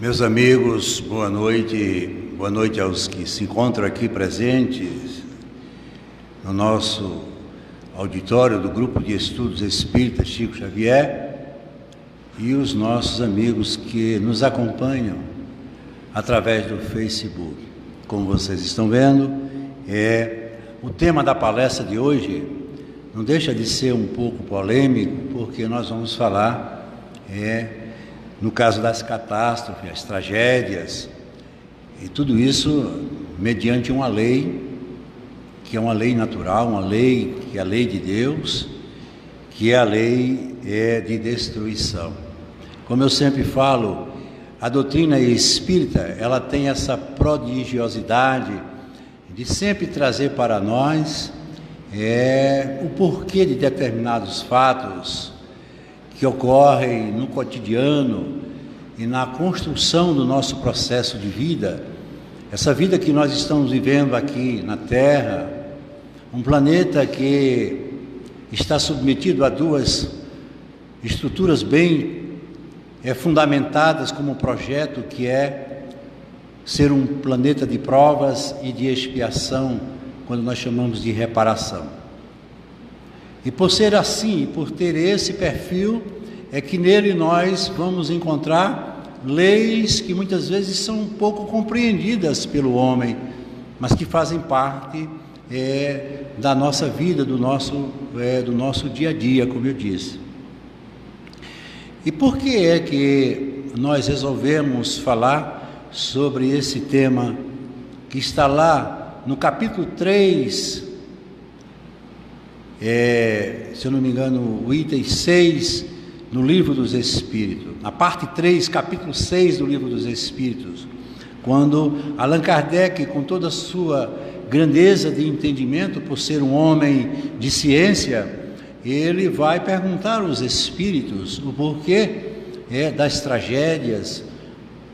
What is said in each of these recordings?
Meus amigos, boa noite aos que se encontram aqui presentes no nosso auditório do Grupo de Estudos Espíritas Chico Xavier e os nossos amigos que nos acompanham através do Facebook. Como vocês estão vendo, o tema da palestra de hoje não deixa de ser um pouco polêmico, porque nós vamos falar no caso das catástrofes, as tragédias, e tudo isso mediante uma lei, que é uma lei natural, uma lei que é a lei de Deus, que é a lei de destruição. Como eu sempre falo, a doutrina espírita, ela tem essa prodigiosidade de sempre trazer para nós o porquê de determinados fatos que ocorrem no cotidiano e na construção do nosso processo de vida, essa vida que nós estamos vivendo aqui na Terra, um planeta que está submetido a duas estruturas bem fundamentadas como um projeto, que é ser um planeta de provas e de expiação, quando nós chamamos de reparação. E por ser assim, por ter esse perfil, é que nele nós vamos encontrar leis que muitas vezes são um pouco compreendidas pelo homem, mas que fazem parte da nossa vida, do nosso dia a dia, como eu disse. E por que é que nós resolvemos falar sobre esse tema que está lá no capítulo 3, se eu não me engano, o item 6 no Livro dos Espíritos, na parte 3, capítulo 6 do Livro dos Espíritos, quando Allan Kardec, com toda a sua grandeza de entendimento, por ser um homem de ciência, ele vai perguntar aos espíritos o porquê das tragédias,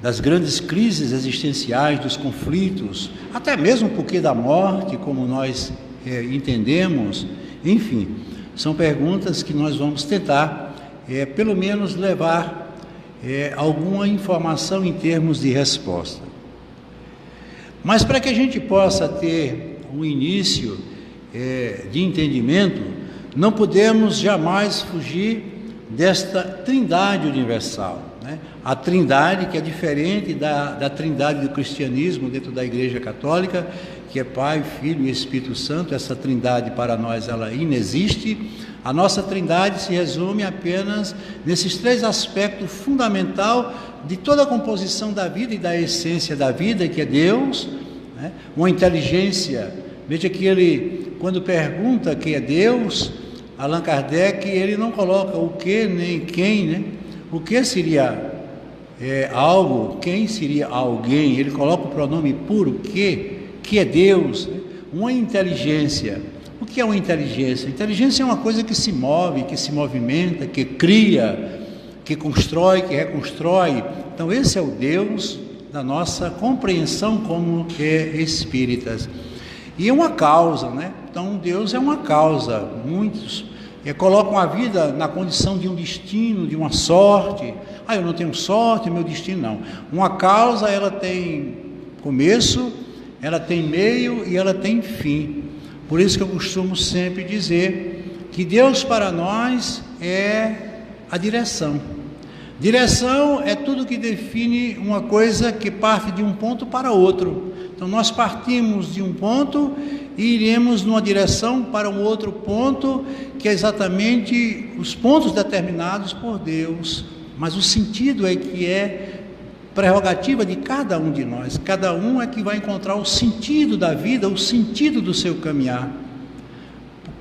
das grandes crises existenciais, dos conflitos, até mesmo o porquê da morte, como nós entendemos. Enfim, são perguntas que nós vamos tentar, pelo menos, levar alguma informação em termos de resposta. Mas para que a gente possa ter um início de entendimento, não podemos jamais fugir desta trindade universal, né? A trindade que é diferente da trindade do cristianismo dentro da Igreja Católica, que é Pai, Filho e Espírito Santo. Essa trindade para nós, ela inexiste. A nossa trindade se resume apenas nesses três aspectos fundamentais de toda a composição da vida e da essência da vida, que é Deus, né? Uma inteligência. Veja que ele, quando pergunta que é Deus, Allan Kardec, ele não coloca o que nem quem, né? O que seria algo, quem seria alguém. Ele coloca o pronome puro, que é Deus, né? Uma inteligência. O que é uma inteligência? Inteligência é uma coisa que se move, que se movimenta, que cria, que constrói, que reconstrói. Então esse é o Deus da nossa compreensão como espíritas. E é uma causa, né? Então Deus é uma causa. Muitos colocam a vida na condição de um destino, de uma sorte. Eu não tenho sorte, meu destino não. Uma causa, ela tem começo, ela tem meio e ela tem fim. Por isso que eu costumo sempre dizer que Deus para nós é a direção. Direção é tudo que define uma coisa que parte de um ponto para outro. Então nós partimos de um ponto e iremos numa direção para um outro ponto, que é exatamente os pontos determinados por Deus. Mas o sentido é que é prerrogativa de cada um de nós. Cada um é que vai encontrar o sentido da vida, o sentido do seu caminhar.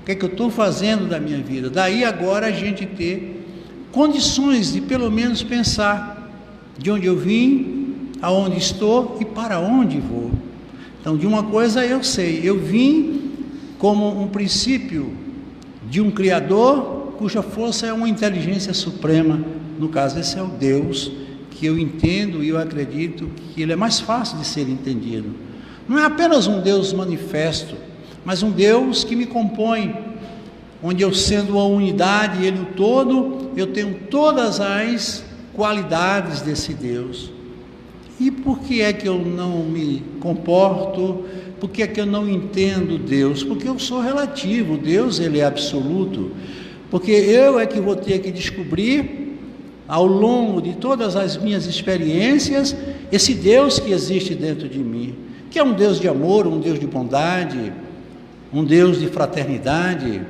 O que é que eu estou fazendo da minha vida? Daí agora a gente ter condições de pelo menos pensar de onde eu vim, aonde estou e para onde vou. Então, de uma coisa eu sei, eu vim como um princípio de um Criador, cuja força é uma inteligência suprema. No caso, esse é o Deus que eu entendo e eu acredito que ele é mais fácil de ser entendido. Não é apenas um Deus manifesto, mas um Deus que me compõe, onde eu, sendo a unidade e ele o todo, eu tenho todas as qualidades desse Deus. E por que é que eu não me comporto? Por que é que eu não entendo Deus? Porque eu sou relativo, Deus ele é absoluto. Porque eu é que vou ter que descobrir, ao longo de todas as minhas experiências, esse Deus que existe dentro de mim, que é um Deus de amor, um Deus de bondade, um Deus de fraternidade,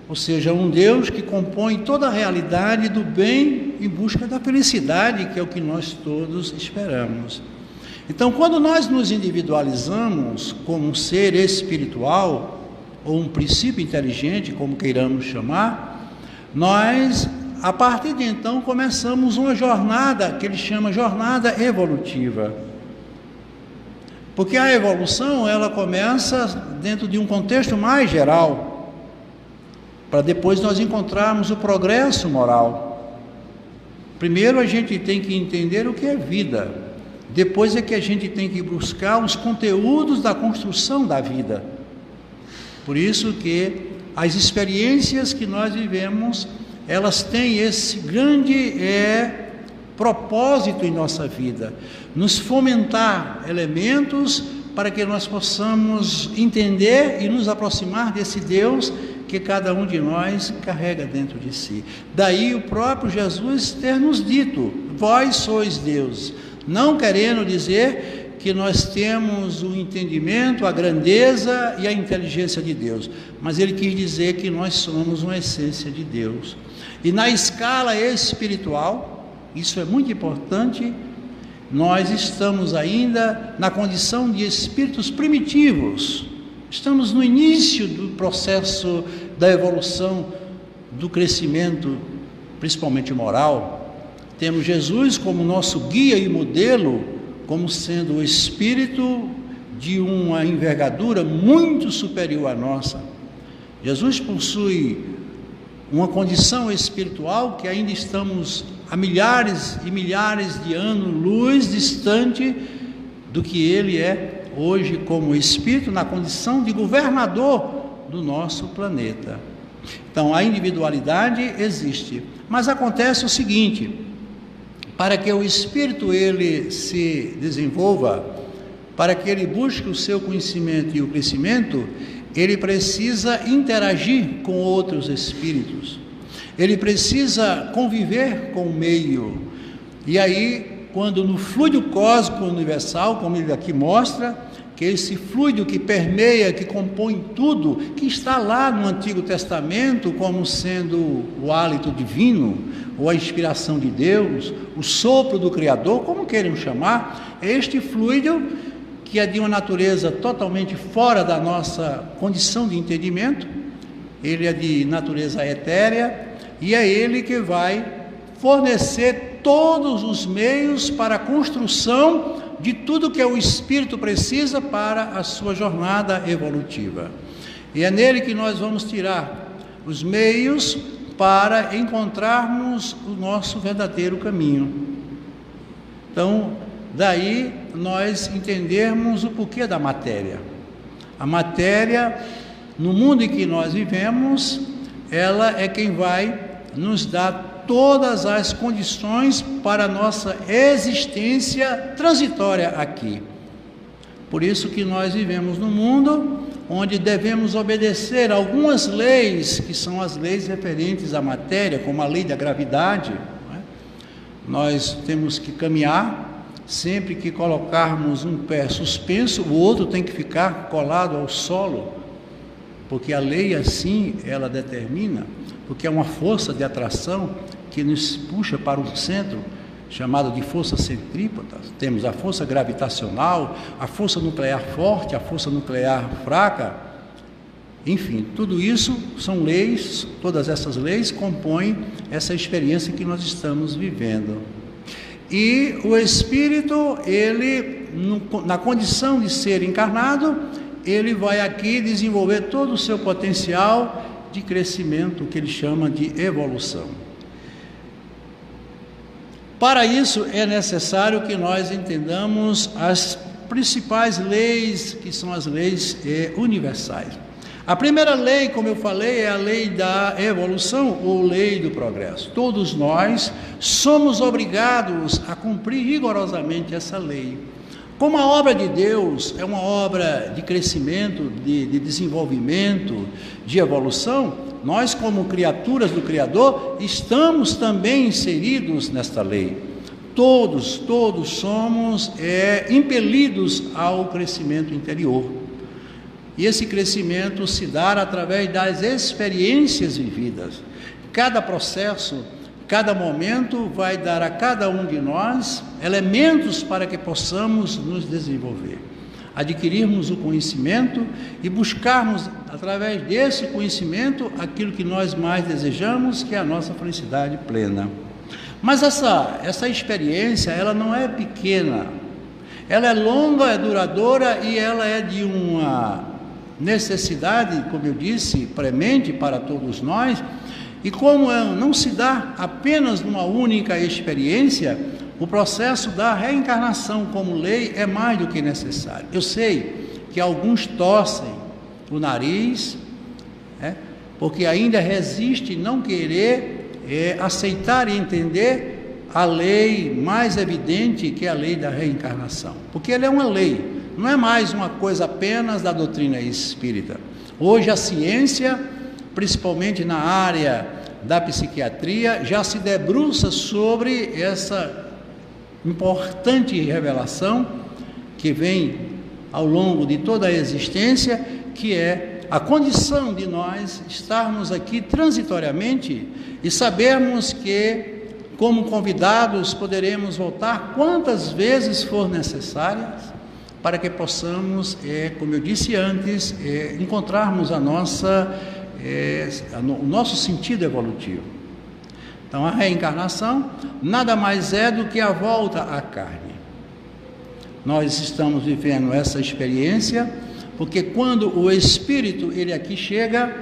ou seja, um Deus que compõe toda a realidade do bem em busca da felicidade, que é o que nós todos esperamos. Então, quando nós nos individualizamos como um ser espiritual, ou um princípio inteligente, como queiramos chamar, nós, a partir de então, começamos uma jornada, que ele chama jornada evolutiva. Porque a evolução, ela começa dentro de um contexto mais geral, para depois nós encontrarmos o progresso moral. Primeiro a gente tem que entender o que é vida, depois é que a gente tem que buscar os conteúdos da construção da vida. Por isso que as experiências que nós vivemos, elas têm esse grande propósito em nossa vida, nos fomentar elementos para que nós possamos entender e nos aproximar desse Deus que cada um de nós carrega dentro de si. Daí o próprio Jesus ter nos dito: vós sois Deus, não querendo dizer que nós temos o entendimento, a grandeza e a inteligência de Deus, mas ele quis dizer que nós somos uma essência de Deus. E na escala espiritual, isso é muito importante, nós estamos ainda na condição de espíritos primitivos. Estamos no início do processo da evolução, do crescimento, principalmente moral. Temos Jesus como nosso guia e modelo, como sendo o espírito de uma envergadura muito superior à nossa. Jesus possui uma condição espiritual que ainda estamos a milhares e milhares de anos-luz distante do que ele é hoje como espírito, na condição de governador do nosso planeta. Então a individualidade existe, mas acontece o seguinte: para que o espírito ele se desenvolva, para que ele busque o seu conhecimento e o crescimento, ele precisa interagir com outros espíritos, ele precisa conviver com o meio. E aí, quando no fluido cósmico universal, como ele aqui mostra, que esse fluido que permeia, que compõe tudo, que está lá no Antigo Testamento como sendo o hálito divino, ou a inspiração de Deus, o sopro do Criador, como queiram chamar, é este fluido que é de uma natureza totalmente fora da nossa condição de entendimento, ele é de natureza etérea, e é ele que vai fornecer todos os meios para a construção de tudo que o espírito precisa para a sua jornada evolutiva. E é nele que nós vamos tirar os meios para encontrarmos o nosso verdadeiro caminho. Então, daí nós entendermos o porquê da matéria. A matéria, no mundo em que nós vivemos, ela é quem vai nos dar todas as condições para a nossa existência transitória aqui. Por isso que nós vivemos num mundo onde devemos obedecer algumas leis, que são as leis referentes à matéria, como a lei da gravidade, não é? Nós temos que caminhar, sempre que colocarmos um pé suspenso, o outro tem que ficar colado ao solo, porque a lei assim, ela determina, porque é uma força de atração que nos puxa para um centro, chamado de força centrípeta. Temos a força gravitacional, a força nuclear forte, a força nuclear fraca, enfim, tudo isso são leis, todas essas leis compõem essa experiência que nós estamos vivendo. E o espírito, ele, na condição de ser encarnado, ele vai aqui desenvolver todo o seu potencial de crescimento, que ele chama de evolução. Para isso é necessário que nós entendamos as principais leis, que são as leis universais. A primeira lei, como eu falei, é a lei da evolução ou lei do progresso. Todos nós somos obrigados a cumprir rigorosamente essa lei. Como a obra de Deus é uma obra de crescimento, de desenvolvimento, de evolução, nós, como criaturas do Criador, estamos também inseridos nesta lei. Todos somos impelidos ao crescimento interior. E esse crescimento se dá através das experiências vividas. Cada processo, cada momento vai dar a cada um de nós elementos para que possamos nos desenvolver, adquirirmos o conhecimento e buscarmos, através desse conhecimento, aquilo que nós mais desejamos, que é a nossa felicidade plena. Mas essa experiência, ela não é pequena, ela é longa, é duradoura e ela é de uma necessidade, como eu disse, premente para todos nós. E como não se dá apenas numa única experiência, o processo da reencarnação como lei é mais do que necessário. Eu sei que alguns torcem o nariz, porque ainda resiste não querer aceitar e entender a lei mais evidente, que é a lei da reencarnação. Porque ela é uma lei, não é mais uma coisa apenas da doutrina espírita. Hoje a ciência, principalmente na área da psiquiatria, já se debruça sobre essa importante revelação que vem ao longo de toda a existência, que é a condição de nós estarmos aqui transitoriamente e sabermos que, como convidados, poderemos voltar quantas vezes for necessárias, para que possamos, como eu disse antes, encontrarmos o nosso sentido evolutivo. Então, a reencarnação nada mais é do que a volta à carne. Nós estamos vivendo essa experiência, porque quando o Espírito, ele aqui chega,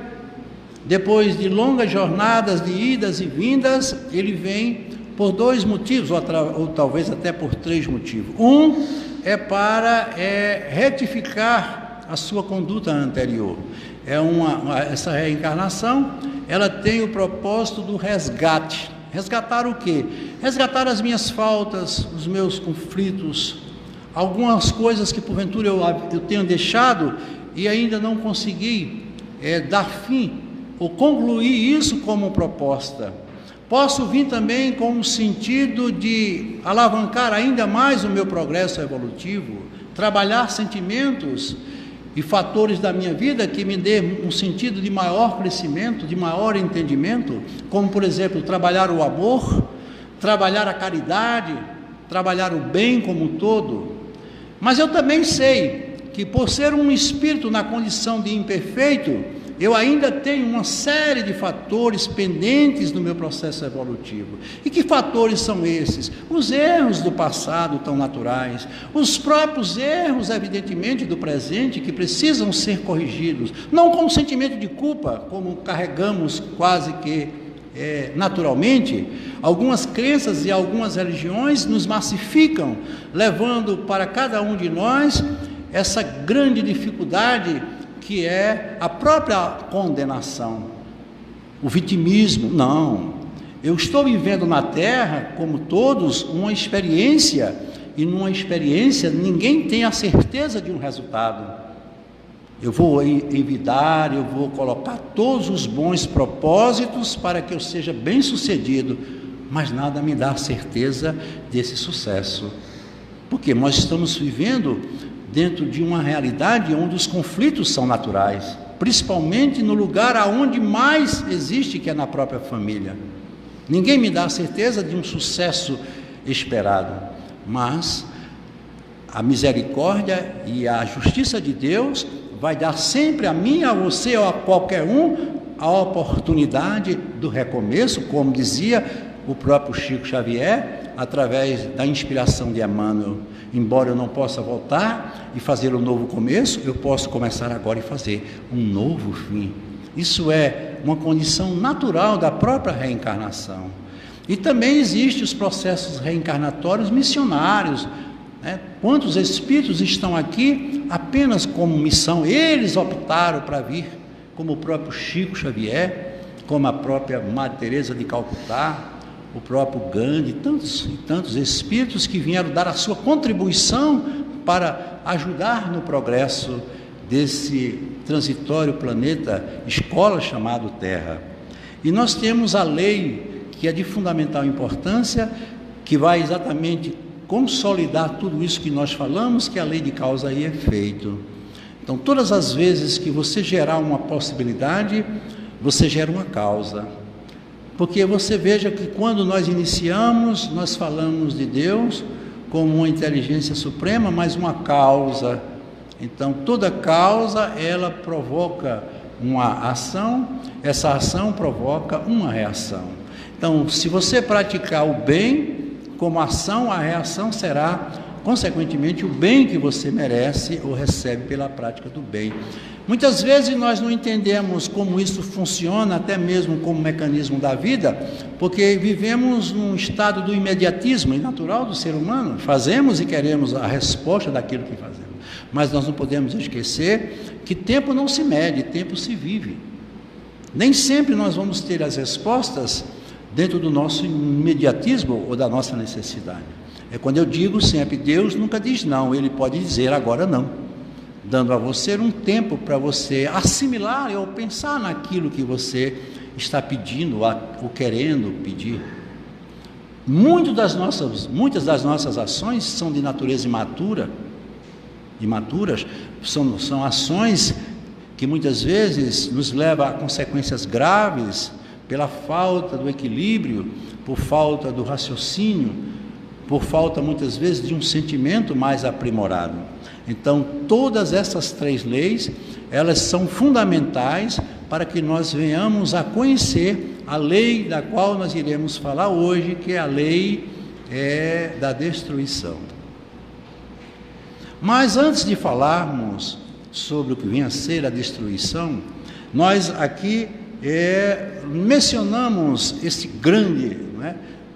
depois de longas jornadas de idas e vindas, ele vem por dois motivos, ou talvez até por três motivos. Um é para retificar a sua conduta anterior. Essa reencarnação, ela tem o propósito do resgate. Resgatar o quê? Resgatar as minhas faltas, os meus conflitos, algumas coisas que porventura eu tenho deixado e ainda não consegui dar fim ou concluir isso como proposta. Posso vir também com o sentido de alavancar ainda mais o meu progresso evolutivo, trabalhar sentimentos e fatores da minha vida que me dê um sentido de maior crescimento, de maior entendimento, como, por exemplo, trabalhar o amor, trabalhar a caridade, trabalhar o bem como um todo. Mas eu também sei que, por ser um espírito na condição de imperfeito, eu ainda tenho uma série de fatores pendentes no meu processo evolutivo. E que fatores são esses? Os erros do passado tão naturais, os próprios erros, evidentemente, do presente, que precisam ser corrigidos, não com sentimento de culpa, como carregamos quase que naturalmente. Algumas crenças e algumas religiões nos massificam, levando para cada um de nós essa grande dificuldade que é a própria condenação, o vitimismo. Não, eu estou vivendo na Terra, como todos, uma experiência, e numa experiência ninguém tem a certeza de um resultado. Eu vou evitar, eu vou colocar todos os bons propósitos para que eu seja bem sucedido, mas nada me dá a certeza desse sucesso, porque nós estamos vivendo dentro de uma realidade onde os conflitos são naturais, principalmente no lugar aonde mais existe, que é na própria família. Ninguém me dá a certeza de um sucesso esperado, mas a misericórdia e a justiça de Deus vai dar sempre a mim, a você ou a qualquer um a oportunidade do recomeço, como dizia o próprio Chico Xavier, através da inspiração de Emmanuel. Embora eu não possa voltar e fazer um novo começo, eu posso começar agora e fazer um novo fim. Isso é uma condição natural da própria reencarnação. E também existem os processos reencarnatórios missionários, né? Quantos espíritos estão aqui apenas como missão? Eles optaram para vir como o próprio Chico Xavier, como a própria Madre Teresa de Calcutá, o próprio Gandhi e tantos espíritos que vieram dar a sua contribuição para ajudar no progresso desse transitório planeta, escola chamado Terra. E nós temos a lei que é de fundamental importância, que vai exatamente consolidar tudo isso que nós falamos, que é a lei de causa e efeito. Então, todas as vezes que você gerar uma possibilidade, você gera uma causa. Porque você veja que quando nós iniciamos, nós falamos de Deus como uma inteligência suprema, mas uma causa. Então, toda causa, ela provoca uma ação, essa ação provoca uma reação. Então, se você praticar o bem como ação, a reação será, consequentemente, o bem que você merece ou recebe pela prática do bem. Muitas vezes nós não entendemos como isso funciona, até mesmo como mecanismo da vida, porque vivemos num estado do imediatismo natural do ser humano, fazemos e queremos a resposta daquilo que fazemos, mas nós não podemos esquecer que tempo não se mede, tempo se vive. Nem sempre nós vamos ter as respostas dentro do nosso imediatismo ou da nossa necessidade. É quando eu digo sempre, Deus nunca diz não, Ele pode dizer agora não, dando a você um tempo para você assimilar ou pensar naquilo que você está pedindo ou querendo pedir. Muitas das nossas ações são de natureza imaturas, são ações que muitas vezes nos levam a consequências graves pela falta do equilíbrio, por falta do raciocínio, por falta muitas vezes de um sentimento mais aprimorado. Então, todas essas três leis, elas são fundamentais para que nós venhamos a conhecer a lei da qual nós iremos falar hoje, que é a lei da destruição. Mas antes de falarmos sobre o que vem a ser a destruição, nós aqui mencionamos esse grande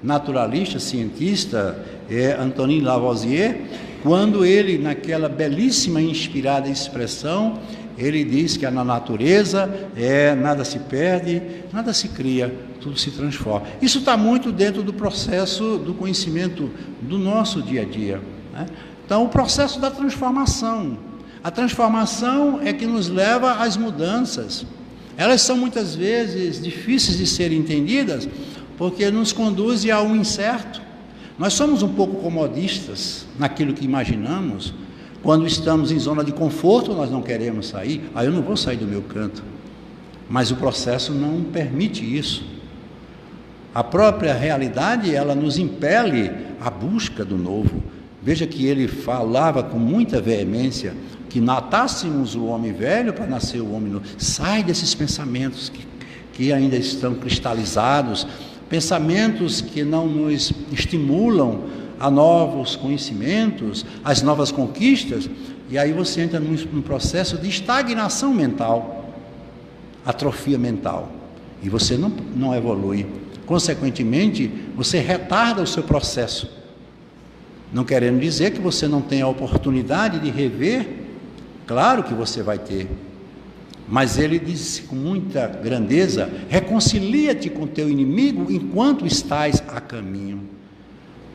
naturalista, cientista, Antonin Lavoisier, quando ele, naquela belíssima e inspirada expressão, ele diz que na natureza nada se perde, nada se cria, tudo se transforma. Isso está muito dentro do processo do conhecimento do nosso dia a dia, né? Então, o processo da transformação. A transformação é que nos leva às mudanças. Elas são muitas vezes difíceis de serem entendidas, porque nos conduzem ao incerto. Nós somos um pouco comodistas naquilo que imaginamos. Quando estamos em zona de conforto, nós não queremos sair. Eu não vou sair do meu canto. Mas o processo não permite isso. A própria realidade, ela nos impele à busca do novo. Veja que ele falava com muita veemência que matássemos o homem velho para nascer o homem novo. Sai desses pensamentos que ainda estão cristalizados, pensamentos que não nos estimulam a novos conhecimentos, as novas conquistas, e aí você entra num processo de estagnação mental, atrofia mental, e você não evolui. Consequentemente, você retarda o seu processo, não querendo dizer que você não tem a oportunidade de rever, claro que você vai ter, mas ele disse com muita grandeza: reconcilia-te com teu inimigo enquanto estás a caminho.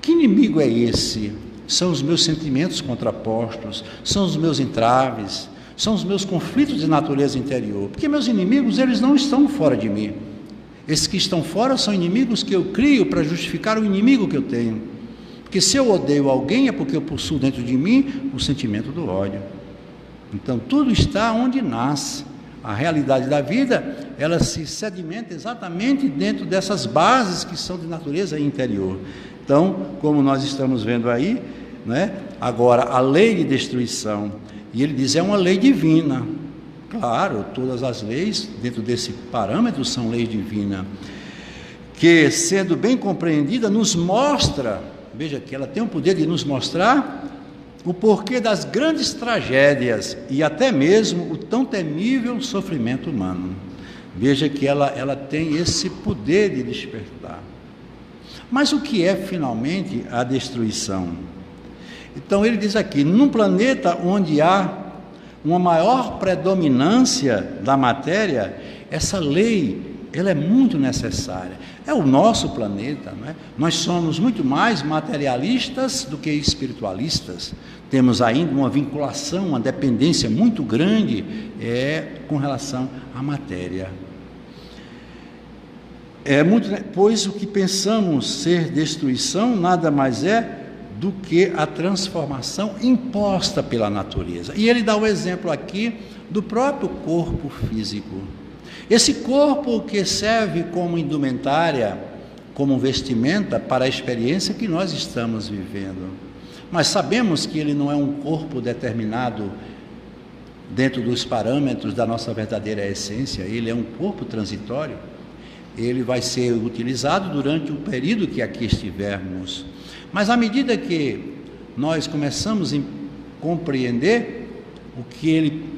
Que inimigo é esse? São os meus sentimentos contrapostos, são os meus entraves, são os meus conflitos de natureza interior, porque meus inimigos, eles não estão fora de mim. Esses que estão fora são inimigos que eu crio para justificar o inimigo que eu tenho, porque se eu odeio alguém é porque eu possuo dentro de mim o sentimento do ódio. Então tudo está onde nasce. A realidade da vida, ela se sedimenta exatamente dentro dessas bases que são de natureza interior. Então, como nós estamos vendo aí, né? Agora, a lei de destruição, e ele diz, é uma lei divina. Claro, todas as leis, dentro desse parâmetro, são leis divinas, que, sendo bem compreendida, nos mostra, veja que ela tem o poder de nos mostrar o porquê das grandes tragédias e até mesmo o tão temível sofrimento humano. Veja que ela tem esse poder de despertar. Mas o que é finalmente a destruição? Então ele diz aqui, num planeta onde há uma maior predominância da matéria, essa lei, ela é muito necessária. É o nosso planeta, não é? Nós somos muito mais materialistas do que espiritualistas. Temos ainda uma vinculação, uma dependência muito grande com relação à matéria. Pois o que pensamos ser destruição nada mais é do que a transformação imposta pela natureza. E ele dá o exemplo aqui do próprio corpo físico. Esse corpo que serve como indumentária, como vestimenta para a experiência que nós estamos vivendo. Mas sabemos que ele não é um corpo determinado dentro dos parâmetros da nossa verdadeira essência, ele é um corpo transitório. Ele vai ser utilizado durante o período que aqui estivermos. Mas à medida que nós começamos a compreender o que ele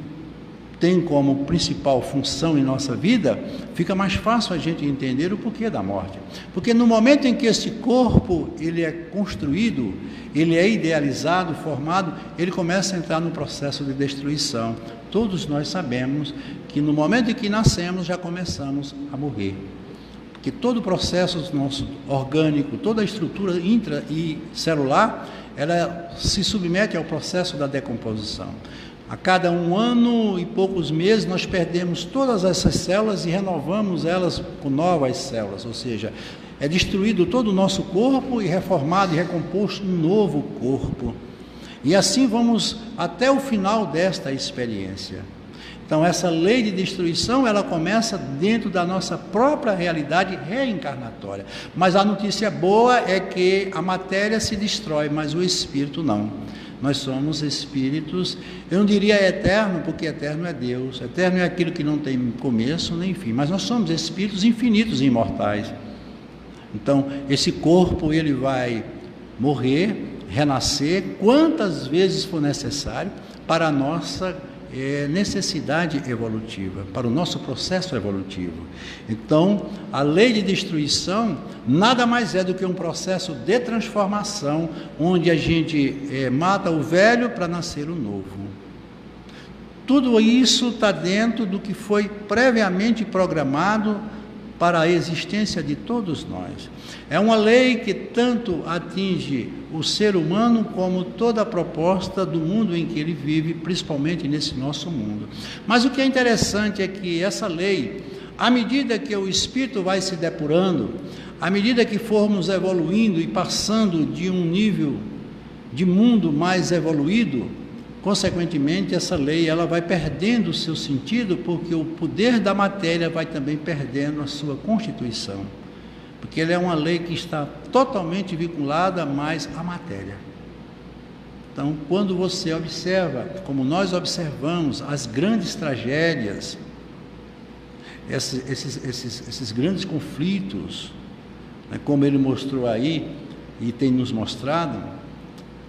tem como principal função em nossa vida, fica mais fácil a gente entender o porquê da morte. Porque no momento em que esse corpo ele é construído, ele é idealizado, formado, ele começa a entrar no processo de destruição. Todos nós sabemos que no momento em que nascemos já começamos a morrer. Que todo o processo nosso orgânico, toda a estrutura intra e celular, ela se submete ao processo da decomposição. A cada 1 ano e poucos meses nós perdemos todas essas células e renovamos elas com novas células, ou seja, é destruído todo o nosso corpo e reformado e recomposto um novo corpo. E assim vamos até o final desta experiência. Então essa lei de destruição, ela começa dentro da nossa própria realidade reencarnatória. Mas a notícia boa é que a matéria se destrói, mas o espírito não. Nós somos espíritos, eu não diria eterno, porque eterno é Deus. Eterno é aquilo que não tem começo nem fim, mas nós somos espíritos infinitos e imortais. Então esse corpo ele vai morrer, renascer, quantas vezes for necessário para a nossa necessidade evolutiva, para o nosso processo evolutivo. Então, a lei de destruição nada mais é do que um processo de transformação, onde a gente mata o velho para nascer o novo. Tudo isso está dentro do que foi previamente programado para a existência de todos nós. É uma lei que tanto atinge o ser humano como toda a proposta do mundo em que ele vive, principalmente nesse nosso mundo. Mas o que é interessante é que essa lei, à medida que o espírito vai se depurando, à medida que formos evoluindo e passando de um nível de mundo mais evoluído, consequentemente essa lei ela vai perdendo o seu sentido, porque o poder da matéria vai também perdendo a sua constituição, porque ela é uma lei que está totalmente vinculada mais à matéria. Então, quando você observa, como nós observamos, as grandes tragédias, esses grandes conflitos, né, como ele mostrou aí e tem nos mostrado,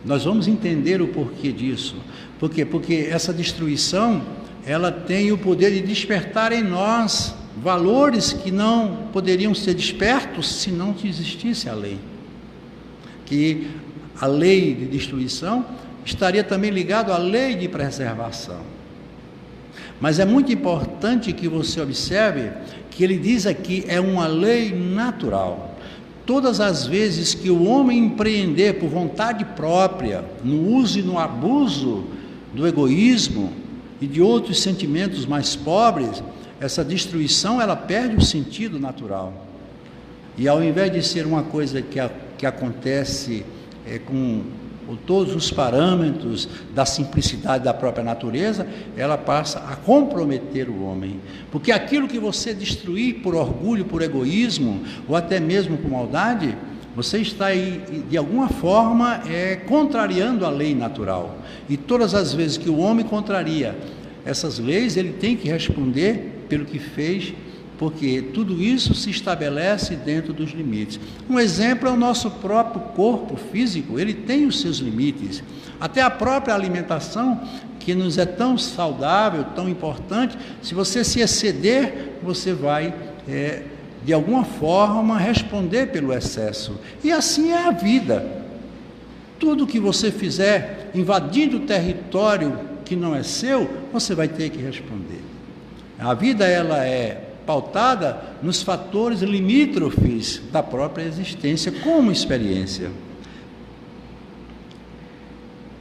nós vamos entender o porquê disso. Por quê? Porque essa destruição, ela tem o poder de despertar em nós valores que não poderiam ser despertos se não existisse a lei. Que a lei de destruição estaria também ligado à lei de preservação. Mas é muito importante que você observe que ele diz aqui, é uma lei natural. Todas as vezes que o homem empreender por vontade própria, no uso e no abuso do egoísmo e de outros sentimentos mais pobres, essa destruição ela perde o sentido natural. E ao invés de ser uma coisa que acontece com todos os parâmetros da simplicidade da própria natureza, ela passa a comprometer o homem. Porque aquilo que você destruir por orgulho, por egoísmo, ou até mesmo por maldade, você está aí, de alguma forma, contrariando a lei natural. E todas as vezes que o homem contraria essas leis, ele tem que responder pelo que fez, porque tudo isso se estabelece dentro dos limites. Um exemplo é o nosso próprio corpo físico, ele tem os seus limites. Até a própria alimentação, que nos é tão saudável, tão importante, se você se exceder, você vai, de alguma forma, responder pelo excesso. E assim é a vida. Tudo que você fizer invadindo o território que não é seu, você vai ter que responder. A vida ela é pautada nos fatores limítrofes da própria existência como experiência.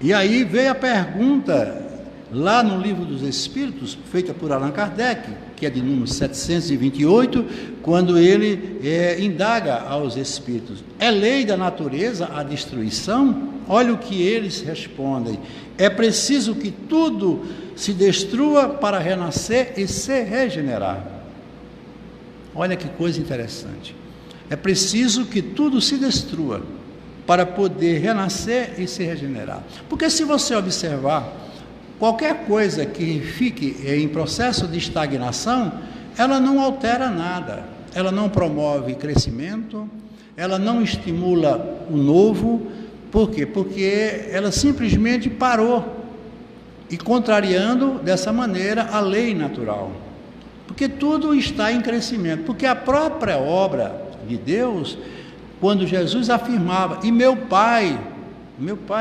E aí veio a pergunta lá no Livro dos Espíritos, feita por Allan Kardec, que é de número 728, quando ele indaga aos espíritos: é lei da natureza a destruição? Olha o que eles respondem: é preciso que tudo se destrua para renascer e se regenerar. Olha que coisa interessante. É preciso que tudo se destrua para poder renascer e se regenerar. Porque se você observar, qualquer coisa que fique em processo de estagnação, ela não altera nada, ela não promove crescimento, ela não estimula o novo. Por quê? Porque ela simplesmente parou, e contrariando dessa maneira a lei natural. Porque tudo está em crescimento, porque a própria obra de Deus, quando Jesus afirmava: e meu pai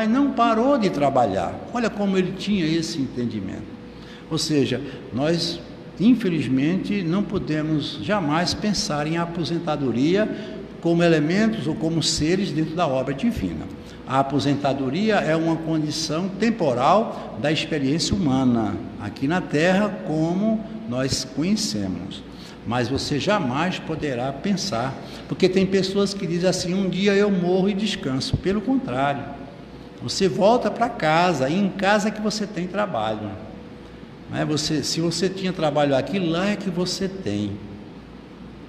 não parou de trabalhar. Olha como ele tinha esse entendimento. Ou seja, nós infelizmente não podemos jamais pensar em aposentadoria como elementos ou como seres dentro da obra divina. A aposentadoria é uma condição temporal da experiência humana aqui na Terra, como nós conhecemos. Mas você jamais poderá pensar, porque tem pessoas que dizem assim: um dia eu morro e descanso. Pelo contrário, você volta para casa, e em casa é que você tem trabalho. Não é? Se você tinha trabalho aqui, lá é que você tem.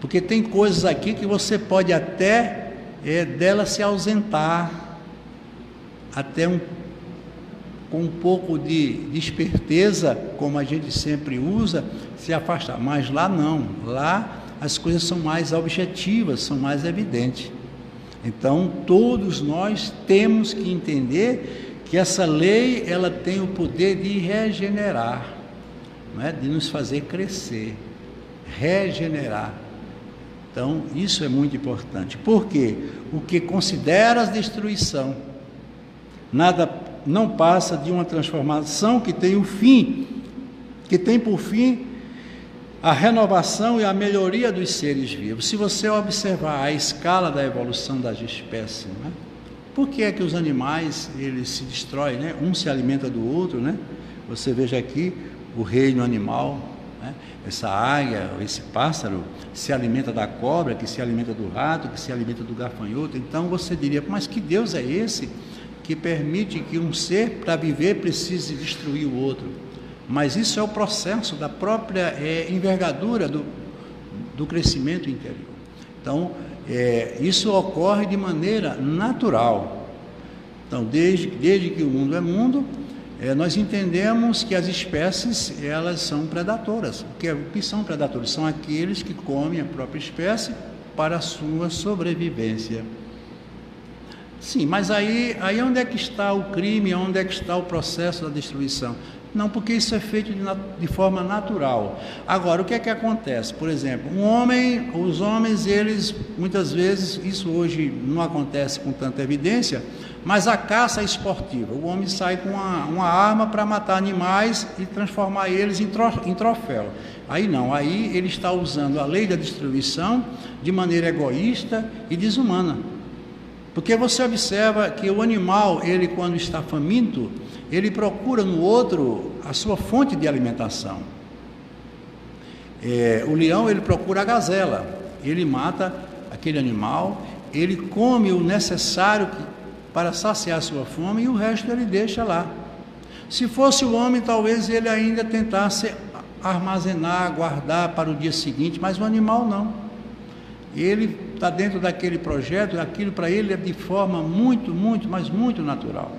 Porque tem coisas aqui que você pode até dela se ausentar, até com um pouco de esperteza, como a gente sempre usa, se afastar. Mas lá não, lá as coisas são mais objetivas, são mais evidentes. Então todos nós temos que entender que essa lei ela tem o poder de regenerar, não é? De nos fazer crescer, regenerar. Então isso é muito importante. Por quê? O que consideras destruição nada não passa de uma transformação que tem um fim, que tem por fim a renovação e a melhoria dos seres vivos. Se você observar a escala da evolução das espécies, né? Por que é que os animais eles se destroem, né? Um se alimenta do outro, né? Você veja aqui o reino animal, né? Essa águia, esse pássaro se alimenta da cobra, que se alimenta do rato, que se alimenta do gafanhoto. Então você diria: mas que Deus é esse que permite que um ser, para viver, precise destruir o outro? Mas isso é o processo da própria envergadura do crescimento interior. Então, isso ocorre de maneira natural. Então, desde que o mundo é mundo, nós entendemos que as espécies, elas são predadoras. O que são predadores? São aqueles que comem a própria espécie para a sua sobrevivência. Sim, mas aí onde é que está o crime, onde é que está o processo da destruição? Não, porque isso é feito de forma natural. Agora, o que é que acontece? Por exemplo, os homens, eles, muitas vezes, isso hoje não acontece com tanta evidência, mas a caça esportiva. O homem sai com uma arma para matar animais e transformar eles em troféu. Aí não, aí ele está usando a lei da destruição de maneira egoísta e desumana. Porque você observa que o animal, ele quando está faminto, ele procura no outro a sua fonte de alimentação. O leão, ele procura a gazela, ele mata aquele animal, ele come o necessário para saciar a sua fome e o resto ele deixa lá. Se fosse o homem, talvez ele ainda tentasse armazenar, guardar para o dia seguinte, mas o animal não. Ele está dentro daquele projeto, aquilo para ele é de forma muito, mas muito natural.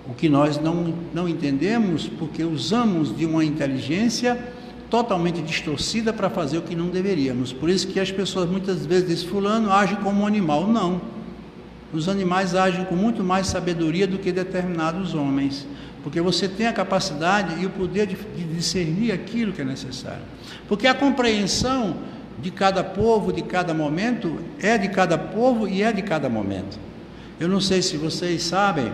O que nós não entendemos, porque usamos de uma inteligência totalmente distorcida para fazer o que não deveríamos. Por isso que as pessoas muitas vezes dizem: fulano age como um animal. Não. Os animais agem com muito mais sabedoria do que determinados homens, porque você tem a capacidade e o poder de discernir aquilo que é necessário. Porque a compreensão de cada povo, de cada momento, é de cada povo e é de cada momento. Eu não sei se vocês sabem,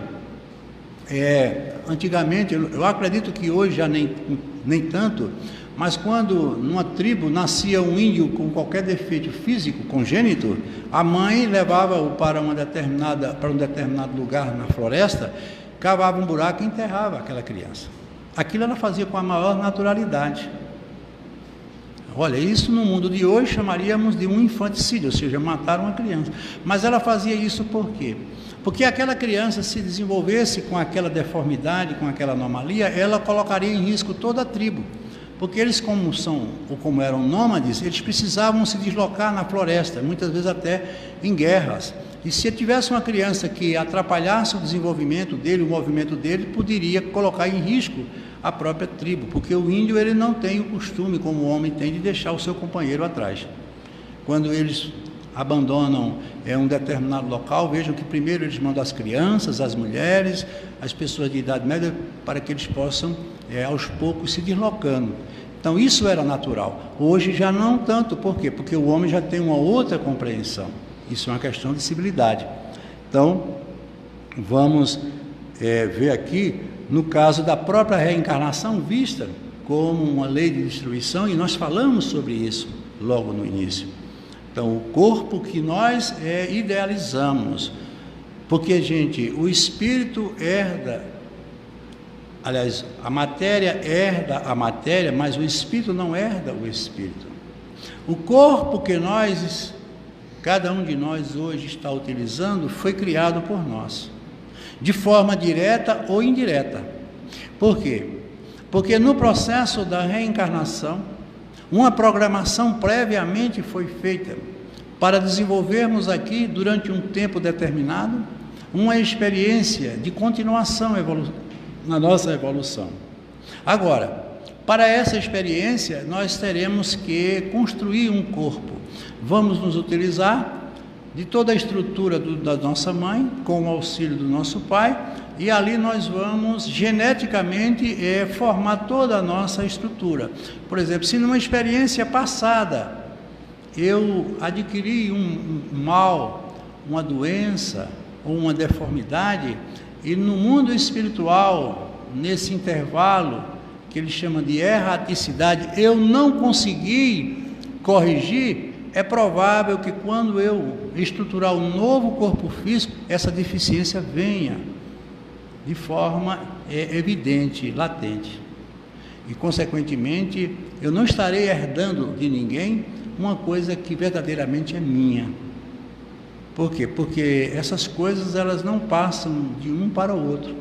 Antigamente, eu acredito que hoje já nem tanto, mas quando numa tribo nascia um índio com qualquer defeito físico congênito, a mãe levava-o para um determinado lugar na floresta, cavava um buraco e enterrava aquela criança. Aquilo ela fazia com a maior naturalidade. Olha, isso no mundo de hoje chamaríamos de um infanticídio, ou seja, matar uma criança. Mas ela fazia isso por quê? Porque aquela criança, se desenvolvesse com aquela deformidade, com aquela anomalia, ela colocaria em risco toda a tribo. Porque eles, como eram nômades, eles precisavam se deslocar na floresta, muitas vezes até em guerras. E se tivesse uma criança que atrapalhasse o desenvolvimento dele, o movimento dele, poderia colocar em risco a própria tribo, porque o índio ele não tem o costume, como o homem tem, de deixar o seu companheiro atrás. Quando eles abandonam um determinado local, vejam que primeiro eles mandam as crianças, as mulheres, as pessoas de idade média, para que eles possam, aos poucos, se deslocando. Então isso era natural. Hoje já não tanto. Por quê? Porque o homem já tem uma outra compreensão. Isso é uma questão de civilidade. Então, vamos ver aqui, no caso da própria reencarnação vista como uma lei de destruição, e nós falamos sobre isso logo no início. Então, o corpo que nós idealizamos, porque, gente, o espírito herda, aliás, a matéria herda a matéria, mas o espírito não herda o espírito. O corpo que cada um de nós hoje está utilizando, foi criado por nós, de forma direta ou indireta. Por quê? Porque no processo da reencarnação, uma programação previamente foi feita para desenvolvermos aqui, durante um tempo determinado, uma experiência de continuação na nossa evolução. Agora, para essa experiência, nós teremos que construir um corpo. Vamos nos utilizar de toda a estrutura da nossa mãe, com o auxílio do nosso pai, e ali nós vamos geneticamente formar toda a nossa estrutura. Por exemplo, se numa experiência passada eu adquiri um mal, uma doença ou uma deformidade, e no mundo espiritual, nesse intervalo que ele chama de erraticidade, eu não consegui corrigir, é provável que quando eu estruturar um novo corpo físico, essa deficiência venha de forma evidente, latente. E, consequentemente, eu não estarei herdando de ninguém uma coisa que verdadeiramente é minha. Por quê? Porque essas coisas, elas não passam de um para o outro.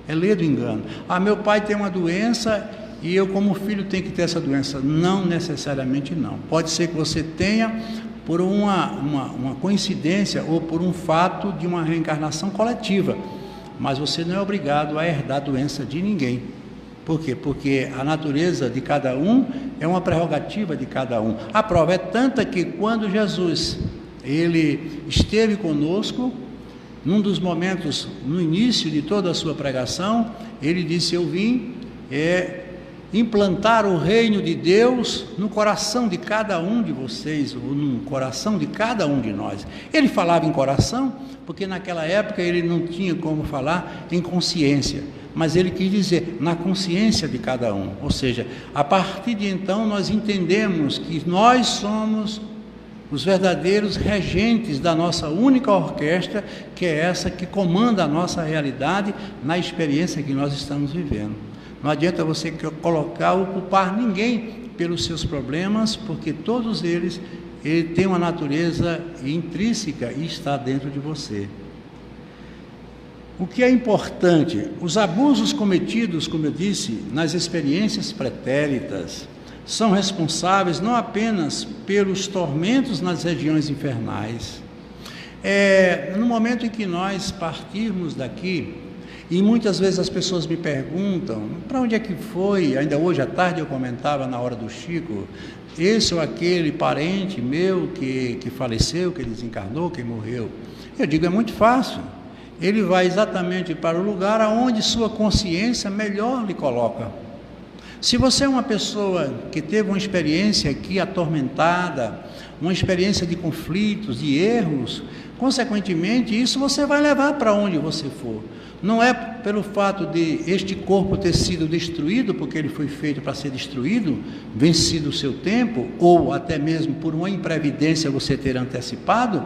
É lei do engano. Meu pai tem uma doença e eu, como filho, tenho que ter essa doença. Não necessariamente não. Pode ser que você tenha por uma coincidência ou por um fato de uma reencarnação coletiva, mas você não é obrigado a herdar a doença de ninguém. Por quê? Porque a natureza de cada um é uma prerrogativa de cada um. A prova é tanta que quando Jesus ele esteve conosco, num dos momentos, no início de toda a sua pregação, ele disse: eu vim implantar o reino de Deus no coração de cada um de vocês, ou no coração de cada um de nós. Ele falava em coração, porque naquela época ele não tinha como falar em consciência, mas ele quis dizer na consciência de cada um. Ou seja, a partir de então nós entendemos que nós somos os verdadeiros regentes da nossa única orquestra, que é essa que comanda a nossa realidade na experiência que nós estamos vivendo. Não adianta você culpar ninguém pelos seus problemas, porque todos eles têm uma natureza intrínseca e está dentro de você. O que é importante, os abusos cometidos, como eu disse, nas experiências pretéritas, são responsáveis não apenas pelos tormentos nas regiões infernais. No momento em que nós partirmos daqui, e muitas vezes as pessoas me perguntam, para onde é que foi? Ainda hoje à tarde eu comentava na hora do Chico, esse ou aquele parente meu que faleceu, que desencarnou, que morreu. Eu digo, é muito fácil. Ele vai exatamente para o lugar aonde sua consciência melhor lhe coloca. Se você é uma pessoa que teve uma experiência aqui atormentada, uma experiência de conflitos, de erros, Consequentemente, isso você vai levar para onde você for. Não é pelo fato de este corpo ter sido destruído, porque ele foi feito para ser destruído, vencido o seu tempo, ou até mesmo por uma imprevidência você ter antecipado,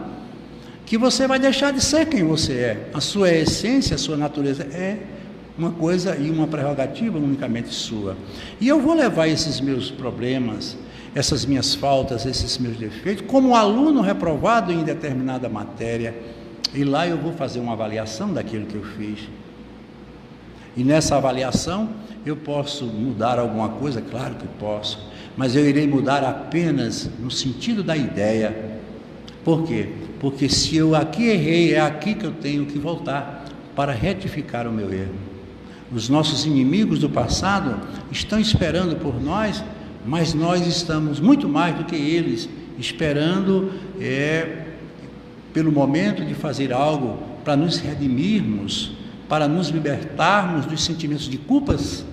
que você vai deixar de ser quem você é. A sua essência, a sua natureza é uma coisa e uma prerrogativa unicamente sua. E eu vou levar esses meus problemas, essas minhas faltas, esses meus defeitos, como aluno reprovado em determinada matéria, e lá eu vou fazer uma avaliação daquilo que eu fiz. E nessa avaliação eu posso mudar alguma coisa? Claro que posso, mas eu irei mudar apenas no sentido da ideia. Por quê? Porque se eu aqui errei, é aqui que eu tenho que voltar para retificar o meu erro. Os nossos inimigos do passado estão esperando por nós, mas nós estamos muito mais do que eles, esperando pelo momento de fazer algo para nos redimirmos, para nos libertarmos dos sentimentos de culpas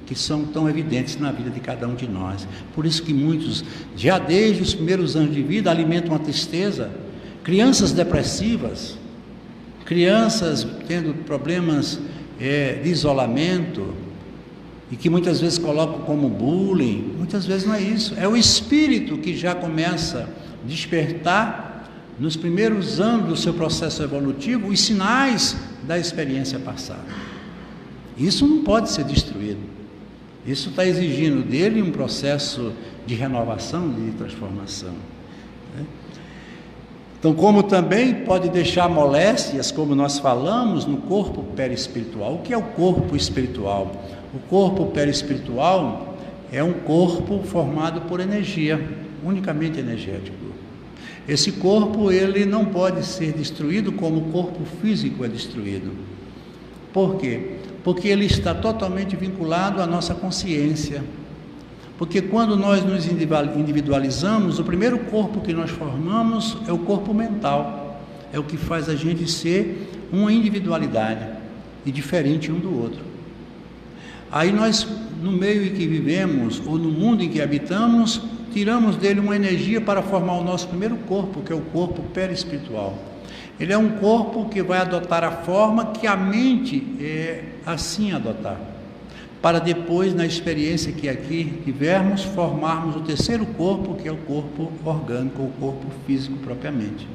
que são tão evidentes na vida de cada um de nós. Por isso que muitos, já desde os primeiros anos de vida, alimentam a tristeza. Crianças depressivas, crianças tendo problemas de isolamento, e que muitas vezes colocam como bullying. Muitas vezes não é isso, é o espírito que já começa a despertar nos primeiros anos do seu processo evolutivo os sinais da experiência passada. Isso não pode ser destruído. Isso está exigindo dele um processo de renovação, de transformação. Então, como também pode deixar moléstias, como nós falamos, no corpo perispiritual. O que é o corpo espiritual? O corpo perispiritual é um corpo formado por energia, unicamente energético. Esse corpo, ele não pode ser destruído como o corpo físico é destruído. Por quê? Porque ele está totalmente vinculado à nossa consciência. Porque quando nós nos individualizamos, o primeiro corpo que nós formamos é o corpo mental. É o que faz a gente ser uma individualidade e diferente um do outro. Aí nós, no meio em que vivemos, ou no mundo em que habitamos, tiramos dele uma energia para formar o nosso primeiro corpo, que é o corpo perispiritual. Ele é um corpo que vai adotar a forma que a mente assim adotar, para depois, na experiência que aqui tivermos, formarmos o terceiro corpo, que é o corpo orgânico, o corpo físico propriamente.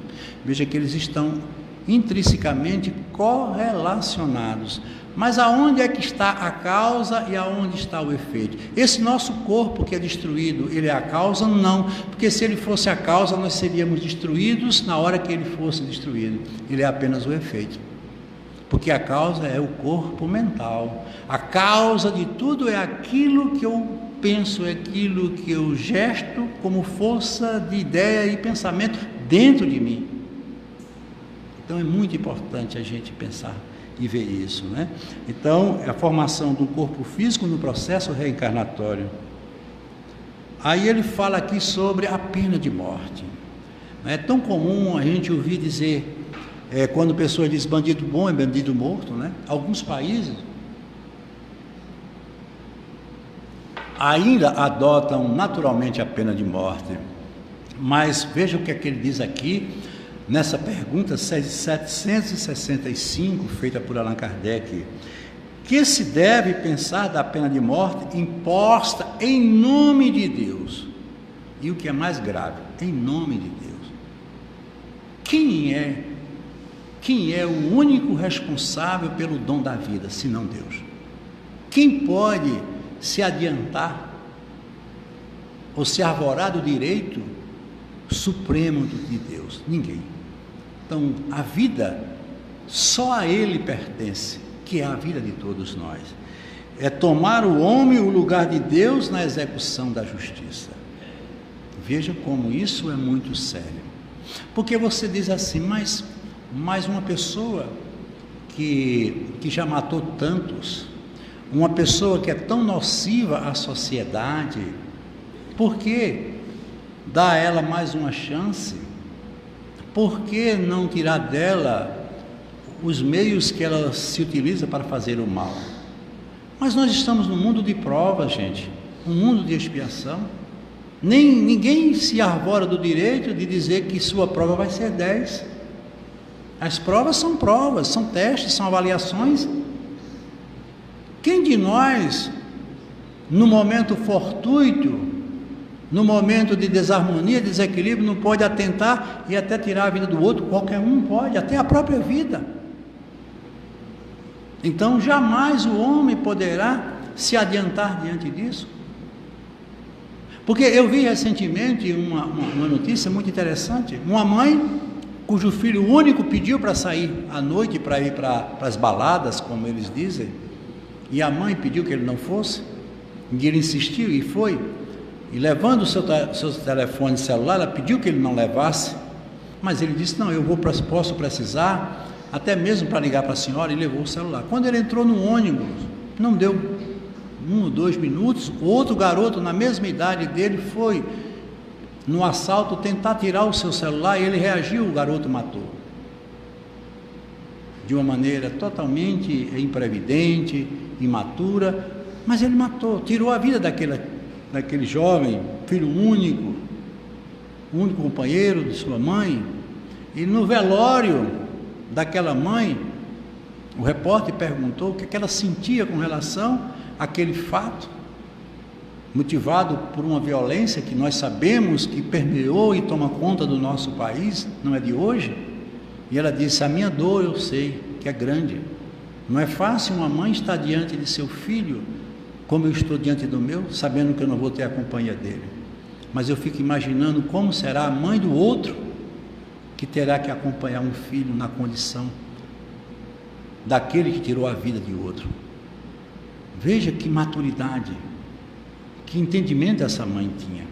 Veja que eles estão intrinsecamente correlacionados. Mas aonde é que está a causa e aonde está o efeito? Esse nosso corpo que é destruído, ele é a causa? Não, porque se ele fosse a causa, nós seríamos destruídos na hora que ele fosse destruído. Ele é apenas o efeito. Porque a causa é o corpo mental. A causa de tudo é aquilo que eu penso, é aquilo que eu gesto como força de ideia e pensamento dentro de mim. Então é muito importante a gente pensar e ver isso, né? Então, é a formação do corpo físico no processo reencarnatório. Aí ele fala aqui sobre a pena de morte. É tão comum a gente ouvir dizer, quando a pessoa diz bandido bom é bandido morto, né? Alguns países ainda adotam naturalmente a pena de morte. Mas veja o que é que ele diz aqui, nessa pergunta 765, feita por Allan Kardec: que se deve pensar da pena de morte imposta em nome de Deus? E o que é mais grave, em nome de Deus. Quem é o único responsável pelo dom da vida, senão Deus? Quem pode se adiantar ou se arvorar do direito supremo de Deus? Ninguém. Então, a vida só a Ele pertence, que é a vida de todos nós. É tomar o homem o lugar de Deus na execução da justiça. Veja como isso é muito sério. Porque você diz assim, mas uma pessoa que já matou tantos, uma pessoa que é tão nociva à sociedade, por que dar a ela mais uma chance? Por que não tirar dela os meios que ela se utiliza para fazer o mal? Mas nós estamos num mundo de prova, gente, um mundo de expiação. Ninguém se arvora do direito de dizer que sua prova vai ser 10. As provas, são testes, são avaliações. Quem de nós, no momento fortuito, no momento de desarmonia, desequilíbrio, não pode atentar e até tirar a vida do outro? Qualquer um pode, até a própria vida. Então jamais o homem poderá se adiantar diante disso. Porque eu vi recentemente uma notícia muito interessante. Uma mãe cujo filho único pediu para sair à noite, para ir para as baladas, como eles dizem, e a mãe pediu que ele não fosse, e ele insistiu e foi, e levando o seu telefone celular, ela pediu que ele não levasse, mas ele disse: não, posso precisar, até mesmo para ligar para a senhora, e levou o celular. Quando ele entrou no ônibus, não deu 1 ou 2 minutos, outro garoto na mesma idade dele foi no assalto tentar tirar o seu celular, e ele reagiu, o garoto matou. De uma maneira totalmente imprevidente, imatura, mas ele matou, tirou a vida daquele jovem, filho único, único companheiro de sua mãe. E no velório daquela mãe, o repórter perguntou o que ela sentia com relação àquele fato, motivado por uma violência que nós sabemos que permeou e toma conta do nosso país, não é de hoje. E ela disse: a minha dor eu sei que é grande, não é fácil uma mãe estar diante de seu filho como eu estou diante do meu, sabendo que eu não vou ter a companhia dele, mas eu fico imaginando como será a mãe do outro que terá que acompanhar um filho na condição daquele que tirou a vida de outro. Veja que maturidade, que entendimento essa mãe tinha.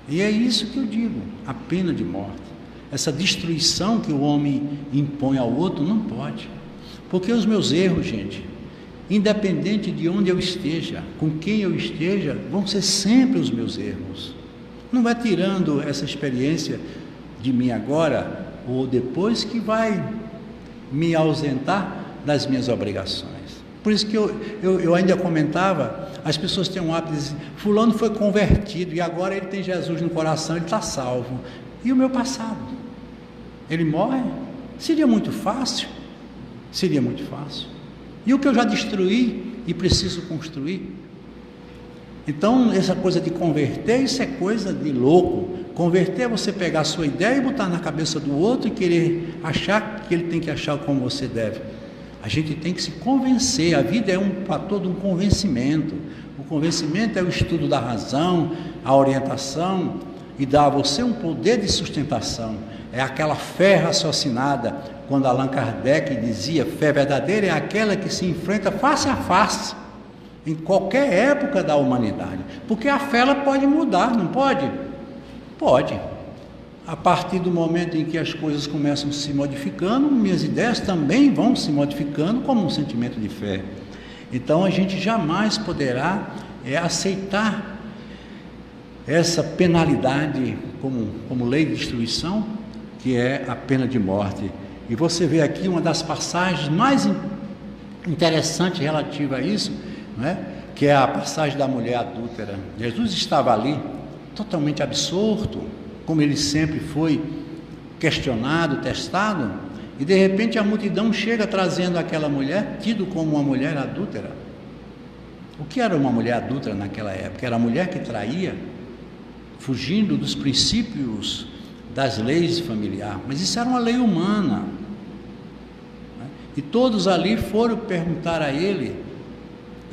E é isso que eu digo, a pena de morte, essa destruição que o homem impõe ao outro, não pode, porque os meus erros, gente, independente de onde eu esteja, com quem eu esteja, vão ser sempre os meus erros. Não vai tirando essa experiência de mim agora ou depois que vai me ausentar das minhas obrigações. Por isso que eu ainda comentava, as pessoas têm um hábito de dizer: fulano foi convertido e agora ele tem Jesus no coração, ele está salvo. E o meu passado? Ele morre? Seria muito fácil. Seria muito fácil. E o que eu já destruí e preciso construir? Então, essa coisa de converter, isso é coisa de louco. Converter é você pegar a sua ideia e botar na cabeça do outro e querer achar que ele tem que achar como você deve. A gente tem que se convencer. A vida é um fator de um convencimento. O convencimento é o estudo da razão, a orientação, e dá a você um poder de sustentação. É aquela fé raciocinada, quando Allan Kardec dizia: fé verdadeira é aquela que se enfrenta face a face, em qualquer época da humanidade. Porque a fé ela pode mudar, não pode? Pode. A partir do momento em que as coisas começam se modificando, minhas ideias também vão se modificando como um sentimento de fé. Então a gente jamais poderá aceitar essa penalidade como lei de destruição, que é a pena de morte. E você vê aqui uma das passagens mais interessantes relativa a isso, não é? Que é a passagem da mulher adúltera. Jesus estava ali totalmente absorto, como ele sempre foi questionado, testado, e de repente a multidão chega trazendo aquela mulher, tido como uma mulher adúltera. O que era uma mulher adúltera naquela época? Era a mulher que traía, fugindo dos princípios das leis familiares, mas isso era uma lei humana. E todos ali foram perguntar a ele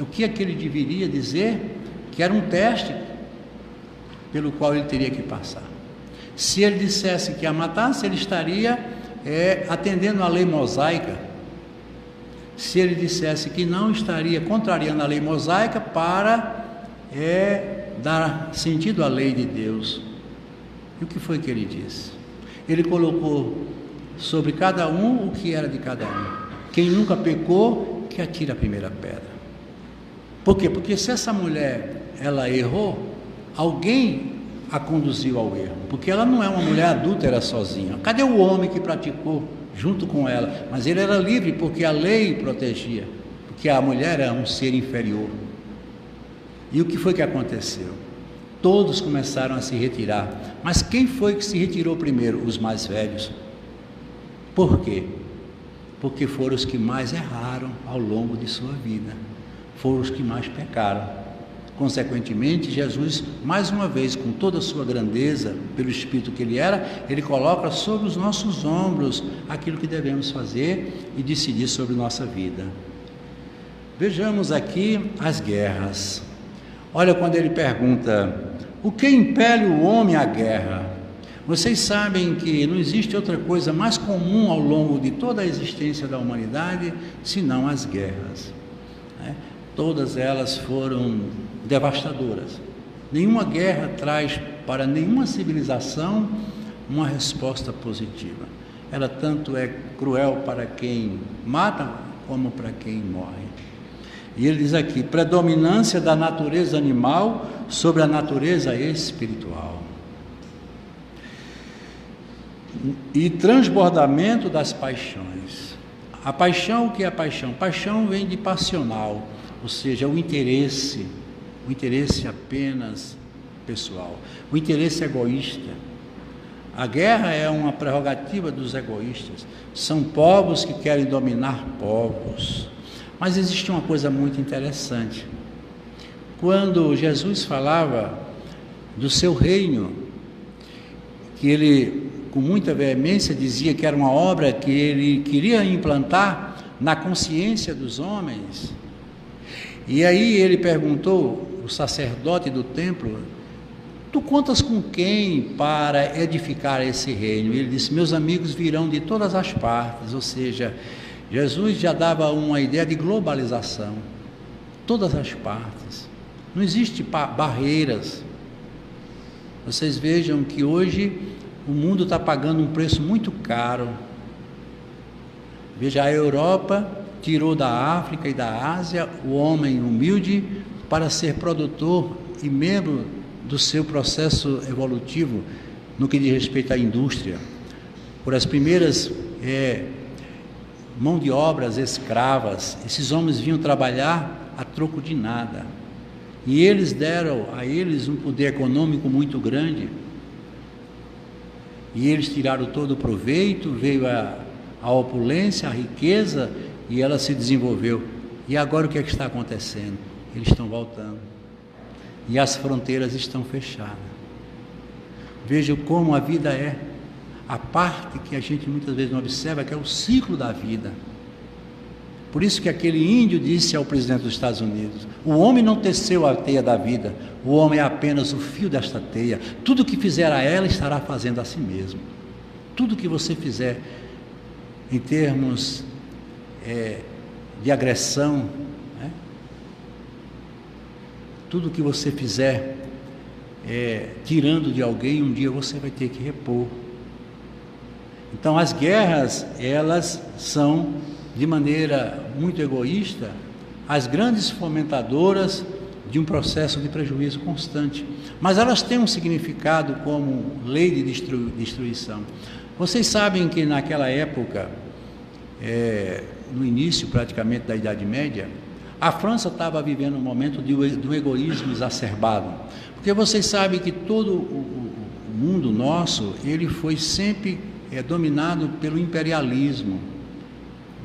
o que é que ele deveria dizer, que era um teste pelo qual ele teria que passar. Se ele dissesse que a matasse, ele estaria atendendo à lei mosaica. Se ele dissesse que não, estaria contrariando a lei mosaica para dar sentido à lei de Deus. E o que foi que ele disse? Ele colocou sobre cada um o que era de cada um. Quem nunca pecou, que atire a primeira pedra. Por quê? Porque se essa mulher, ela errou, alguém a conduziu ao erro, porque ela não é uma mulher adúltera sozinha. Cadê o homem que praticou junto com ela? Mas ele era livre porque a lei protegia, porque a mulher era um ser inferior. E o que foi que aconteceu? Todos começaram a se retirar. Mas quem foi que se retirou primeiro? Os mais velhos. Por quê? Porque foram os que mais erraram ao longo de sua vida, foram os que mais pecaram. Consequentemente, Jesus, mais uma vez, com toda a sua grandeza, pelo Espírito que ele era, ele coloca sobre os nossos ombros aquilo que devemos fazer e decidir sobre nossa vida. Vejamos aqui as guerras. Olha quando ele pergunta: o que impele o homem à guerra? Vocês sabem que não existe outra coisa mais comum ao longo de toda a existência da humanidade, senão as guerras, né? Todas elas foram devastadoras. Nenhuma guerra traz para nenhuma civilização uma resposta positiva. Ela tanto é cruel para quem mata, como para quem morre. E ele diz aqui: predominância da natureza animal sobre a natureza espiritual. E transbordamento das paixões. A paixão, o que é a paixão? Paixão vem de passional, ou seja, o interesse apenas pessoal, o interesse egoísta. A guerra é uma prerrogativa dos egoístas, são povos que querem dominar povos. Mas existe uma coisa muito interessante. Quando Jesus falava do seu reino, que ele com muita veemência dizia que era uma obra que ele queria implantar na consciência dos homens, e aí ele perguntou, o sacerdote do templo: tu contas com quem para edificar esse reino? E ele disse: meus amigos virão de todas as partes. Ou seja, Jesus já dava uma ideia de globalização, todas as partes, não existe barreiras. Vocês vejam que hoje o mundo está pagando um preço muito caro. Veja, a Europa tirou da África e da Ásia o homem humilde para ser produtor e membro do seu processo evolutivo no que diz respeito à indústria. Por as primeiras mão de obras escravas, esses homens vinham trabalhar a troco de nada, e eles deram a eles um poder econômico muito grande, e eles tiraram todo o proveito, veio a opulência, a riqueza, e ela se desenvolveu. E agora o que é que está acontecendo? Eles estão voltando, e as fronteiras estão fechadas. Vejam como a vida é. A parte que a gente muitas vezes não observa, que é o ciclo da vida. Por isso que aquele índio disse ao presidente dos Estados Unidos: o homem não teceu a teia da vida, o homem é apenas o fio desta teia. Tudo que fizer a ela, estará fazendo a si mesmo. Tudo que você fizer em termos de agressão, né? Tudo que você fizer tirando de alguém, um dia você vai ter que repor. Então as guerras, elas são, de maneira muito egoísta, as grandes fomentadoras de um processo de prejuízo constante. Mas elas têm um significado como lei de destruição. Vocês sabem que naquela época, no início praticamente da Idade Média, a França estava vivendo um momento de um egoísmo exacerbado. Porque vocês sabem que todo o mundo nosso, ele foi sempre dominado pelo imperialismo,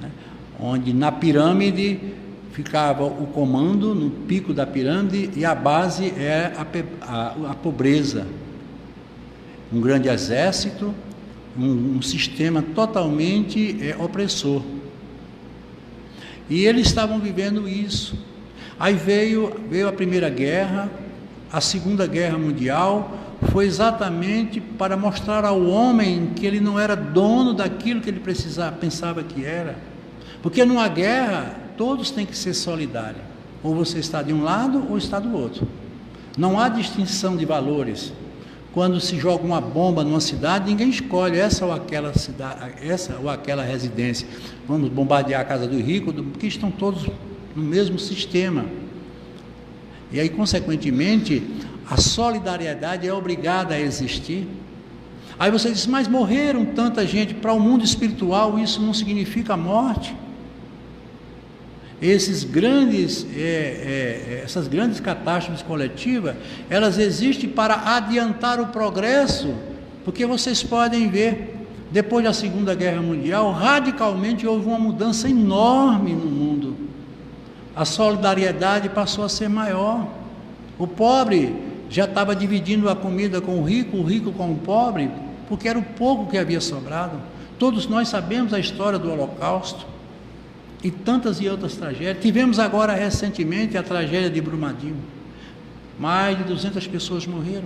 né? Onde na pirâmide ficava o comando, no pico da pirâmide, e a base é a pobreza. Um grande exército, um sistema totalmente opressor. E eles estavam vivendo isso. Aí veio a Primeira Guerra, a Segunda Guerra Mundial, foi exatamente para mostrar ao homem que ele não era dono daquilo que ele pensava que era. Porque numa guerra, todos têm que ser solidários. Ou você está de um lado ou está do outro. Não há distinção de valores. Quando se joga uma bomba numa cidade, ninguém escolhe essa ou aquela cidade, essa ou aquela residência. Vamos bombardear a casa do rico, porque estão todos no mesmo sistema. E aí, consequentemente, a solidariedade é obrigada a existir. Aí você diz: mas morreram tanta gente. Para o mundo espiritual, isso não significa morte. Essas grandes catástrofes coletivas, elas existem para adiantar o progresso, porque vocês podem ver, depois da Segunda Guerra Mundial, radicalmente houve uma mudança enorme no mundo. A solidariedade passou a ser maior. O pobre já estava dividindo a comida com o rico com o pobre, porque era o pouco que havia sobrado. Todos nós sabemos a história do Holocausto e tantas e outras tragédias. Tivemos agora recentemente a tragédia de Brumadinho. Mais de 200 pessoas morreram.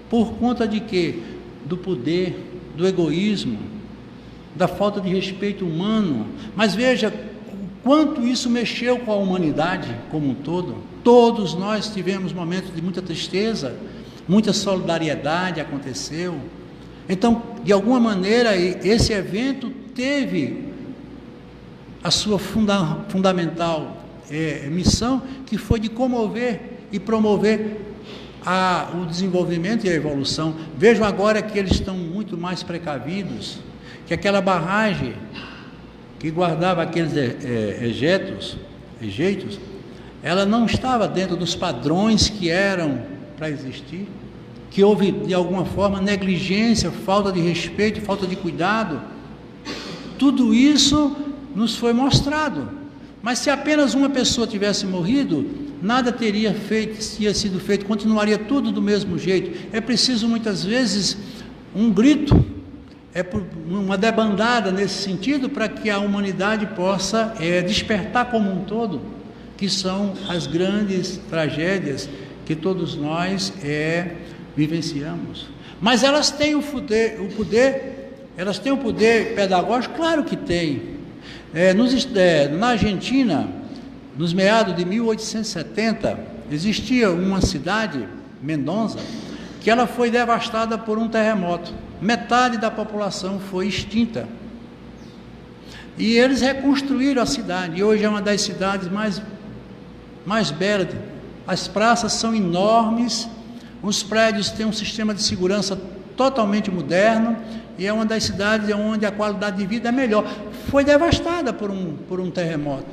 Por conta de quê? Do poder, do egoísmo, da falta de respeito humano. Mas veja o quanto isso mexeu com a humanidade como um todo. Todos nós tivemos momentos de muita tristeza, muita solidariedade aconteceu. Então, de alguma maneira, esse evento teve a sua fundamental missão, que foi de comover e promover o desenvolvimento e a evolução. Vejam agora que eles estão muito mais precavidos, que aquela barragem que guardava aqueles rejeitos, ela não estava dentro dos padrões que eram para existir, que houve de alguma forma negligência, falta de respeito, falta de cuidado. Tudo isso nos foi mostrado. Mas se apenas uma pessoa tivesse morrido, nada teria sido feito, continuaria tudo do mesmo jeito. É preciso muitas vezes um grito, uma debandada nesse sentido, para que a humanidade possa despertar como um todo, que são as grandes tragédias que todos nós vivenciamos. Mas elas têm o poder, elas têm o poder pedagógico, claro que tem. Na Argentina, nos meados de 1870, existia uma cidade, Mendoza, que ela foi devastada por um terremoto. Metade da população foi extinta. E eles reconstruíram a cidade, e hoje é uma das cidades mais belas. As praças são enormes, os prédios têm um sistema de segurança totalmente moderno, e é uma das cidades onde a qualidade de vida é melhor. Foi devastada por um terremoto.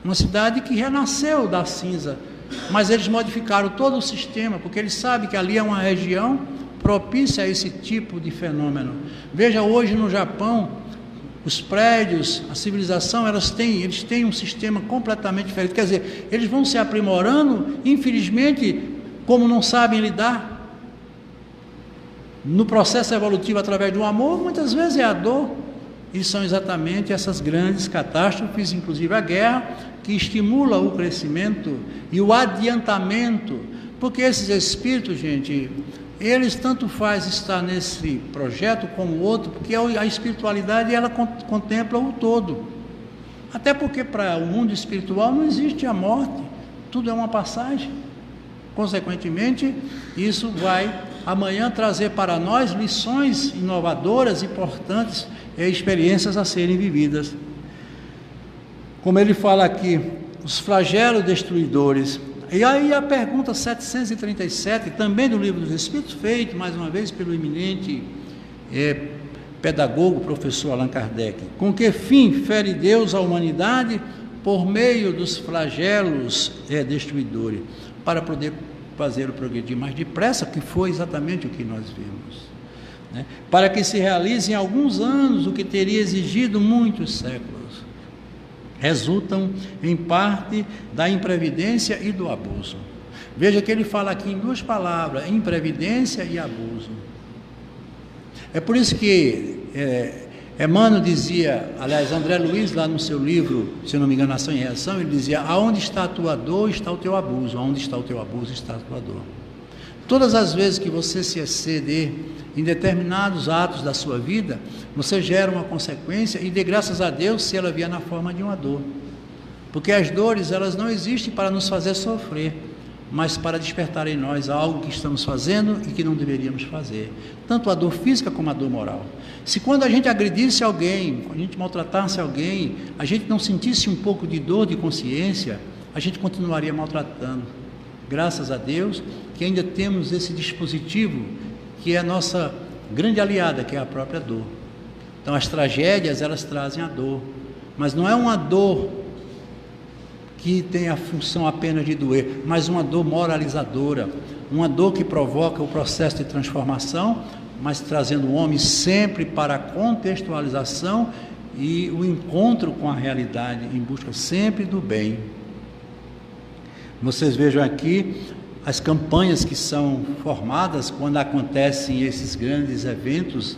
Uma cidade que renasceu da cinza, mas eles modificaram todo o sistema, porque eles sabem que ali é uma região propícia a esse tipo de fenômeno. Veja, hoje no Japão, os prédios, a civilização, eles têm um sistema completamente diferente. Quer dizer, eles vão se aprimorando, infelizmente, como não sabem lidar no processo evolutivo através do amor, muitas vezes é a dor. E são exatamente essas grandes catástrofes, inclusive a guerra, que estimula o crescimento e o adiantamento, porque esses espíritos, gente, eles tanto faz estar nesse projeto como o outro, porque a espiritualidade ela contempla o todo. Até porque para o mundo espiritual não existe a morte, tudo é uma passagem. Consequentemente, isso vai amanhã trazer para nós lições inovadoras, importantes, experiências a serem vividas. Como ele fala aqui, os flagelos destruidores. E aí a pergunta 737, também do Livro dos Espíritos, feito mais uma vez pelo eminente pedagogo, professor Allan Kardec. Com que fim fere Deus a humanidade por meio dos flagelos destruidores? Para poder fazer o progredir mais depressa, que foi exatamente o que nós vimos. Né? Para que se realize em alguns anos o que teria exigido muitos séculos. Resultam em parte da imprevidência e do abuso. Veja que ele fala aqui em duas palavras, imprevidência e abuso. É por isso que Emmanuel dizia, aliás, André Luiz, lá no seu livro, se não me engano, Ação e Reação, ele dizia: aonde está a tua dor, está o teu abuso. Aonde está o teu abuso, está a tua dor. Todas as vezes que você se exceder em determinados atos da sua vida, você gera uma consequência, e dê graças a Deus se ela vier na forma de uma dor. Porque as dores, elas não existem para nos fazer sofrer, mas para despertar em nós algo que estamos fazendo e que não deveríamos fazer. Tanto a dor física como a dor moral. Se quando a gente agredisse alguém, quando a gente maltratasse alguém, a gente não sentisse um pouco de dor de consciência, a gente continuaria maltratando. Graças a Deus que ainda temos esse dispositivo que é a nossa grande aliada, que é a própria dor. Então as tragédias, elas trazem a dor, mas não é uma dor que tem a função apenas de doer, mas uma dor moralizadora, uma dor que provoca o processo de transformação mas trazendo o homem sempre para a contextualização e o encontro com a realidade, em busca sempre do bem. Vocês vejam aqui as campanhas que são formadas quando acontecem esses grandes eventos,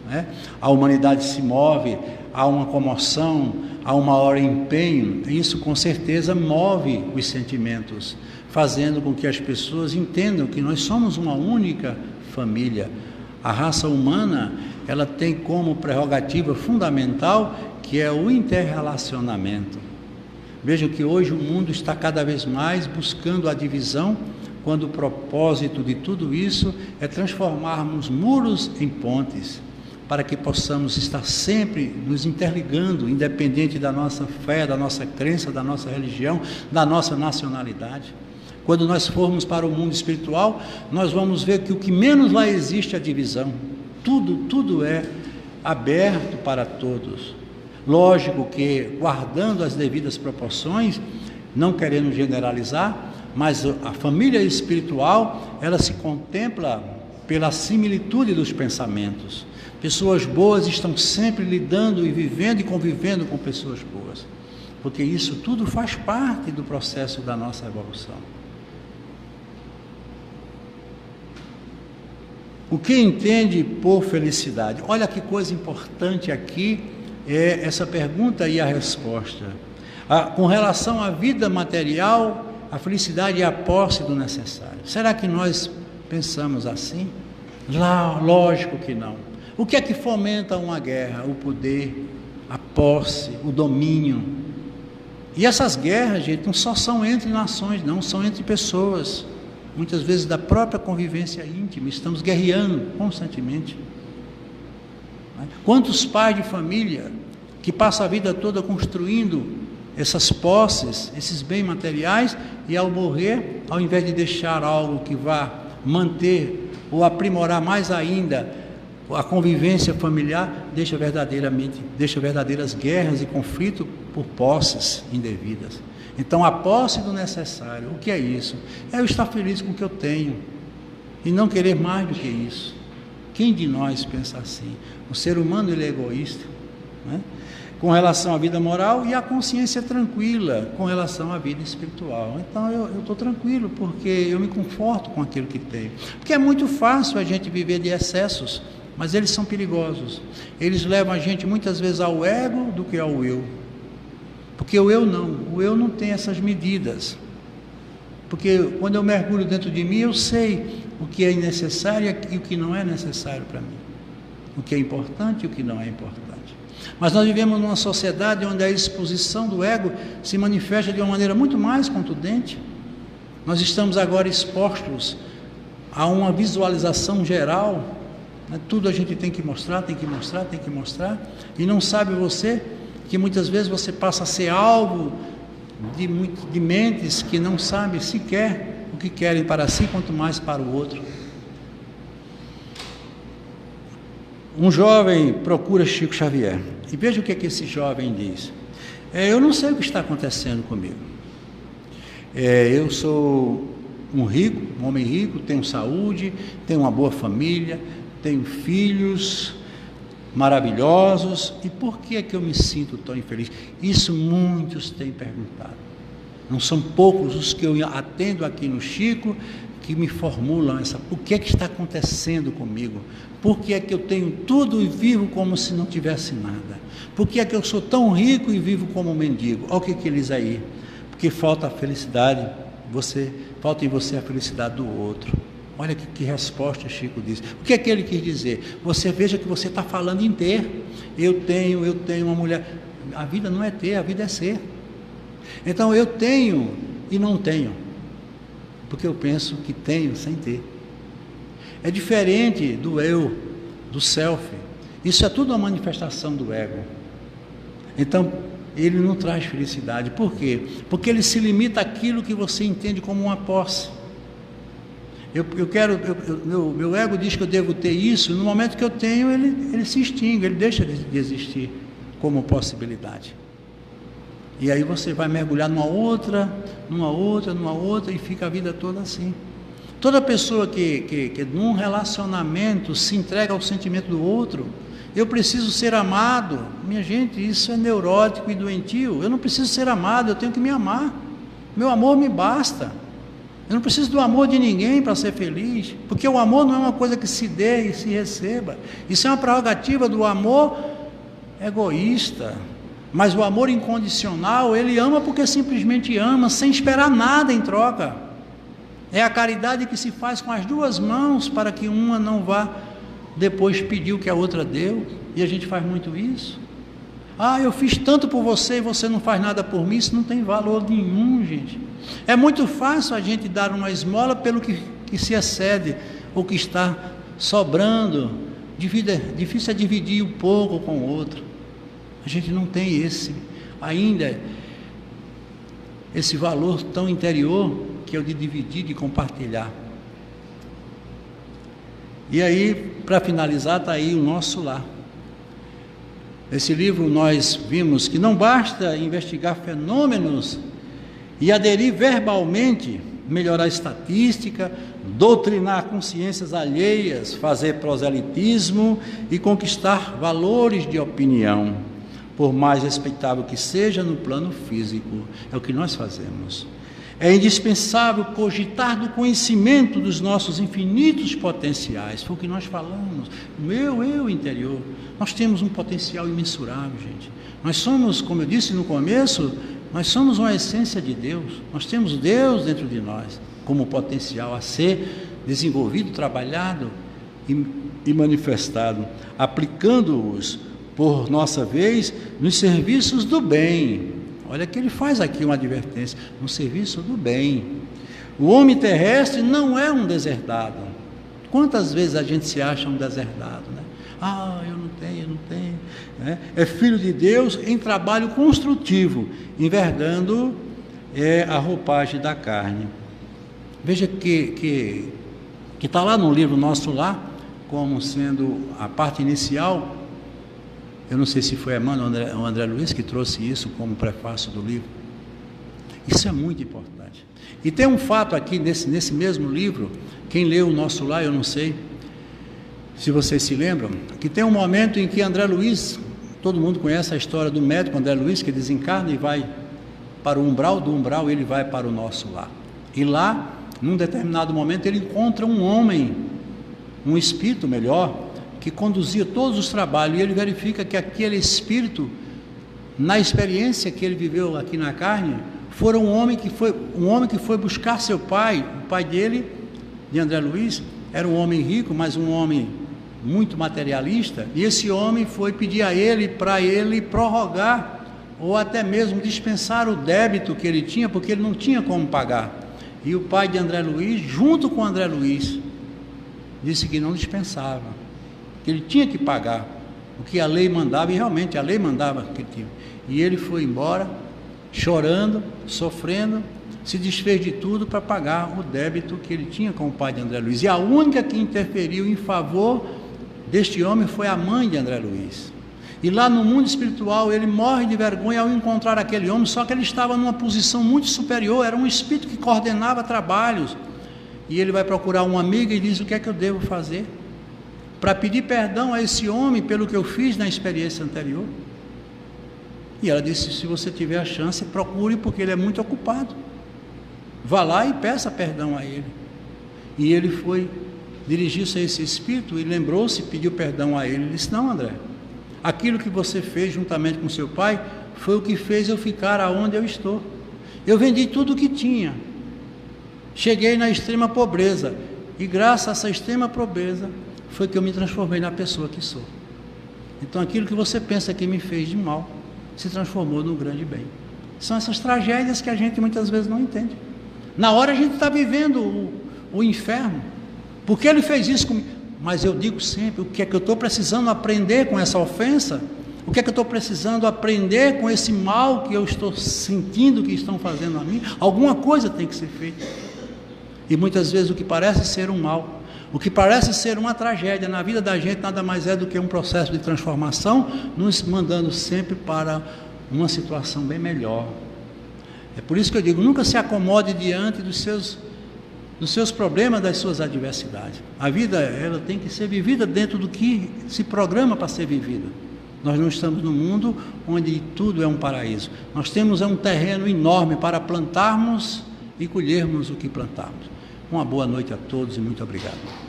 né? A humanidade se move, há uma comoção, há um maior empenho, e isso com certeza move os sentimentos, fazendo com que as pessoas entendam que nós somos uma única família. A raça humana, ela tem como prerrogativa fundamental que é o interrelacionamento. Vejam que hoje o mundo está cada vez mais buscando a divisão, quando o propósito de tudo isso é transformarmos muros em pontes, para que possamos estar sempre nos interligando, independente da nossa fé, da nossa crença, da nossa religião, da nossa nacionalidade. Quando nós formos para o mundo espiritual, nós vamos ver que o que menos lá existe é a divisão. Tudo é aberto para todos. Lógico que, guardando as devidas proporções, não querendo generalizar, mas a família espiritual, ela se contempla pela similitude dos pensamentos. Pessoas boas estão sempre lidando e vivendo e convivendo com pessoas boas, porque isso tudo faz parte do processo da nossa evolução. O que entende por felicidade? Olha que coisa importante aqui é essa pergunta e a resposta. Com relação à vida material, a felicidade é a posse do necessário. Será que nós pensamos assim? Lógico que não. O que é que fomenta uma guerra? O poder, a posse, o domínio. E essas guerras, gente, não só são entre nações, não, são entre pessoas. Muitas vezes da própria convivência íntima, estamos guerreando constantemente. Quantos pais de família que passam a vida toda construindo essas posses, esses bens materiais, e ao morrer, ao invés de deixar algo que vá manter ou aprimorar mais ainda a convivência familiar, deixa verdadeiras guerras e conflitos por posses indevidas. Então, a posse do necessário, o que é isso? É eu estar feliz com o que eu tenho e não querer mais do que isso. Quem de nós pensa assim? O ser humano, ele é egoísta, né? Com relação à vida moral, e a consciência tranquila com relação à vida espiritual. Então eu estou tranquilo porque eu me conforto com aquilo que tenho. Porque é muito fácil a gente viver de excessos, mas eles são perigosos. Eles levam a gente muitas vezes ao ego do que ao eu. Porque o eu não tem essas medidas. Porque quando eu mergulho dentro de mim, eu sei o que é necessário e o que não é necessário para mim. O que é importante e o que não é importante. Mas nós vivemos numa sociedade onde a exposição do ego se manifesta de uma maneira muito mais contundente. Nós estamos agora expostos a uma visualização geral, né? Tudo a gente tem que mostrar, e não sabe você que muitas vezes você passa a ser alvo de mentes que não sabem sequer o que querem para si, quanto mais para o outro. Um jovem procura Chico Xavier, e veja o que esse jovem diz. Eu não sei o que está acontecendo comigo. Eu sou um homem rico, tenho saúde, tenho uma boa família, tenho filhos maravilhosos, e por que é que eu me sinto tão infeliz? Isso muitos têm perguntado. Não são poucos os que eu atendo aqui no Chico que me formulam o que é que está acontecendo comigo? Por que é que eu tenho tudo e vivo como se não tivesse nada? Por que é que eu sou tão rico e vivo como um mendigo? Olha o que ele diz aí. Porque falta a felicidade, falta em você a felicidade do outro. Olha que resposta Chico diz. O que é que ele quis dizer? Você veja que você está falando em ter. Eu tenho uma mulher. A vida não é ter, a vida é ser. Então eu tenho e não tenho, porque eu penso que tenho sem ter. É diferente do eu, do self. Isso é tudo uma manifestação do ego. Então ele não traz felicidade. Por quê? Porque ele se limita àquilo que você entende como uma posse. Meu ego diz que eu devo ter isso. No momento que eu tenho, ele se extingue, ele deixa de existir como possibilidade. E aí você vai mergulhar numa outra, e fica a vida toda assim. Toda pessoa que num relacionamento se entrega ao sentimento do outro, eu preciso ser amado. Minha gente, isso é neurótico e doentio. Eu não preciso ser amado, eu tenho que me amar. Meu amor me basta. Eu não preciso do amor de ninguém para ser feliz, porque o amor não é uma coisa que se dê e se receba. Isso é uma prerrogativa do amor egoísta. Mas o amor incondicional, ele ama porque simplesmente ama, sem esperar nada em troca. É a caridade que se faz com as duas mãos, para que uma não vá depois pedir o que a outra deu. E a gente faz muito isso. Ah, eu fiz tanto por você e você não faz nada por mim. Isso não tem valor nenhum, gente. É muito fácil a gente dar uma esmola pelo que se excede, ou que está sobrando. Difícil é dividir um pouco com o outro. A gente não tem ainda esse valor tão interior, que é o de dividir, de compartilhar. E aí, para finalizar, está aí o nosso lar. Nesse livro nós vimos que não basta investigar fenômenos e aderir verbalmente, melhorar a estatística, doutrinar consciências alheias, fazer proselitismo e conquistar valores de opinião, por mais respeitável que seja no plano físico. É o que nós fazemos. É indispensável cogitar do conhecimento dos nossos infinitos potenciais. Foi o que nós falamos. No eu interior, nós temos um potencial imensurável, gente. Nós somos, como eu disse no começo, nós somos uma essência de Deus. Nós temos Deus dentro de nós, como potencial a ser desenvolvido, trabalhado e manifestado, aplicando-os, por nossa vez, nos serviços do bem. Olha que ele faz aqui uma advertência, no serviço do bem. O homem terrestre não é um deserdado. Quantas vezes a gente se acha um deserdado, né? Ah, eu não tenho, né? É filho de Deus em trabalho construtivo, envergando a roupagem da carne. Veja que está lá no livro Nosso Lar, como sendo a parte inicial. Eu não sei se foi a Emmanuel ou André Luiz que trouxe isso como prefácio do livro. Isso é muito importante. E tem um fato aqui nesse mesmo livro, quem leu o Nosso Lar, eu não sei se vocês se lembram, que tem um momento em que André Luiz, todo mundo conhece a história do médico André Luiz, que desencarna e vai para o umbral, do umbral ele vai para o Nosso Lar. E lá, num determinado momento, ele encontra um homem, um espírito melhor, que conduzia todos os trabalhos, e ele verifica que aquele espírito, na experiência que ele viveu aqui na carne, foi um homem que foi buscar seu pai. O pai dele, de André Luiz, era um homem rico, mas um homem muito materialista, e esse homem foi pedir a ele, para ele prorrogar, ou até mesmo dispensar o débito que ele tinha, porque ele não tinha como pagar. E o pai de André Luiz, junto com André Luiz, disse que não dispensava, que ele tinha que pagar o que a lei mandava, e realmente a lei mandava que ele tinha. E ele foi embora, chorando, sofrendo, se desfez de tudo para pagar o débito que ele tinha com o pai de André Luiz. E a única que interferiu em favor deste homem foi a mãe de André Luiz. E lá no mundo espiritual ele morre de vergonha ao encontrar aquele homem, só que ele estava numa posição muito superior, era um espírito que coordenava trabalhos. E ele vai procurar uma amiga e diz: o que é que eu devo fazer para pedir perdão a esse homem pelo que eu fiz na experiência anterior? E ela disse: se você tiver a chance, procure, porque ele é muito ocupado. Vá lá e peça perdão a ele. E ele foi, dirigiu-se a esse espírito e lembrou-se, pediu perdão a ele. Ele disse: não, André, aquilo que você fez juntamente com seu pai foi o que fez eu ficar aonde eu estou. Eu vendi tudo o que tinha, cheguei na extrema pobreza, e graças a essa extrema pobreza foi que eu me transformei na pessoa que sou. Então aquilo que você pensa que me fez de mal se transformou num grande bem. São essas tragédias que a gente muitas vezes não entende. Na hora a gente está vivendo o inferno, porque ele fez isso comigo. Mas eu digo sempre: o que é que eu estou precisando aprender com essa ofensa? O que é que eu estou precisando aprender com esse mal que eu estou sentindo que estão fazendo a mim? Alguma coisa tem que ser feita. E muitas vezes o que parece ser um mal, o que parece ser uma tragédia na vida da gente, nada mais é do que um processo de transformação, nos mandando sempre para uma situação bem melhor. É por isso que eu digo: nunca se acomode diante dos seus dos seus problemas, das suas adversidades. A vida, ela tem que ser vivida dentro do que se programa para ser vivida. Nós não estamos num mundo onde tudo é um paraíso. Nós temos um terreno enorme para plantarmos e colhermos o que plantarmos. Uma boa noite a todos e muito obrigado.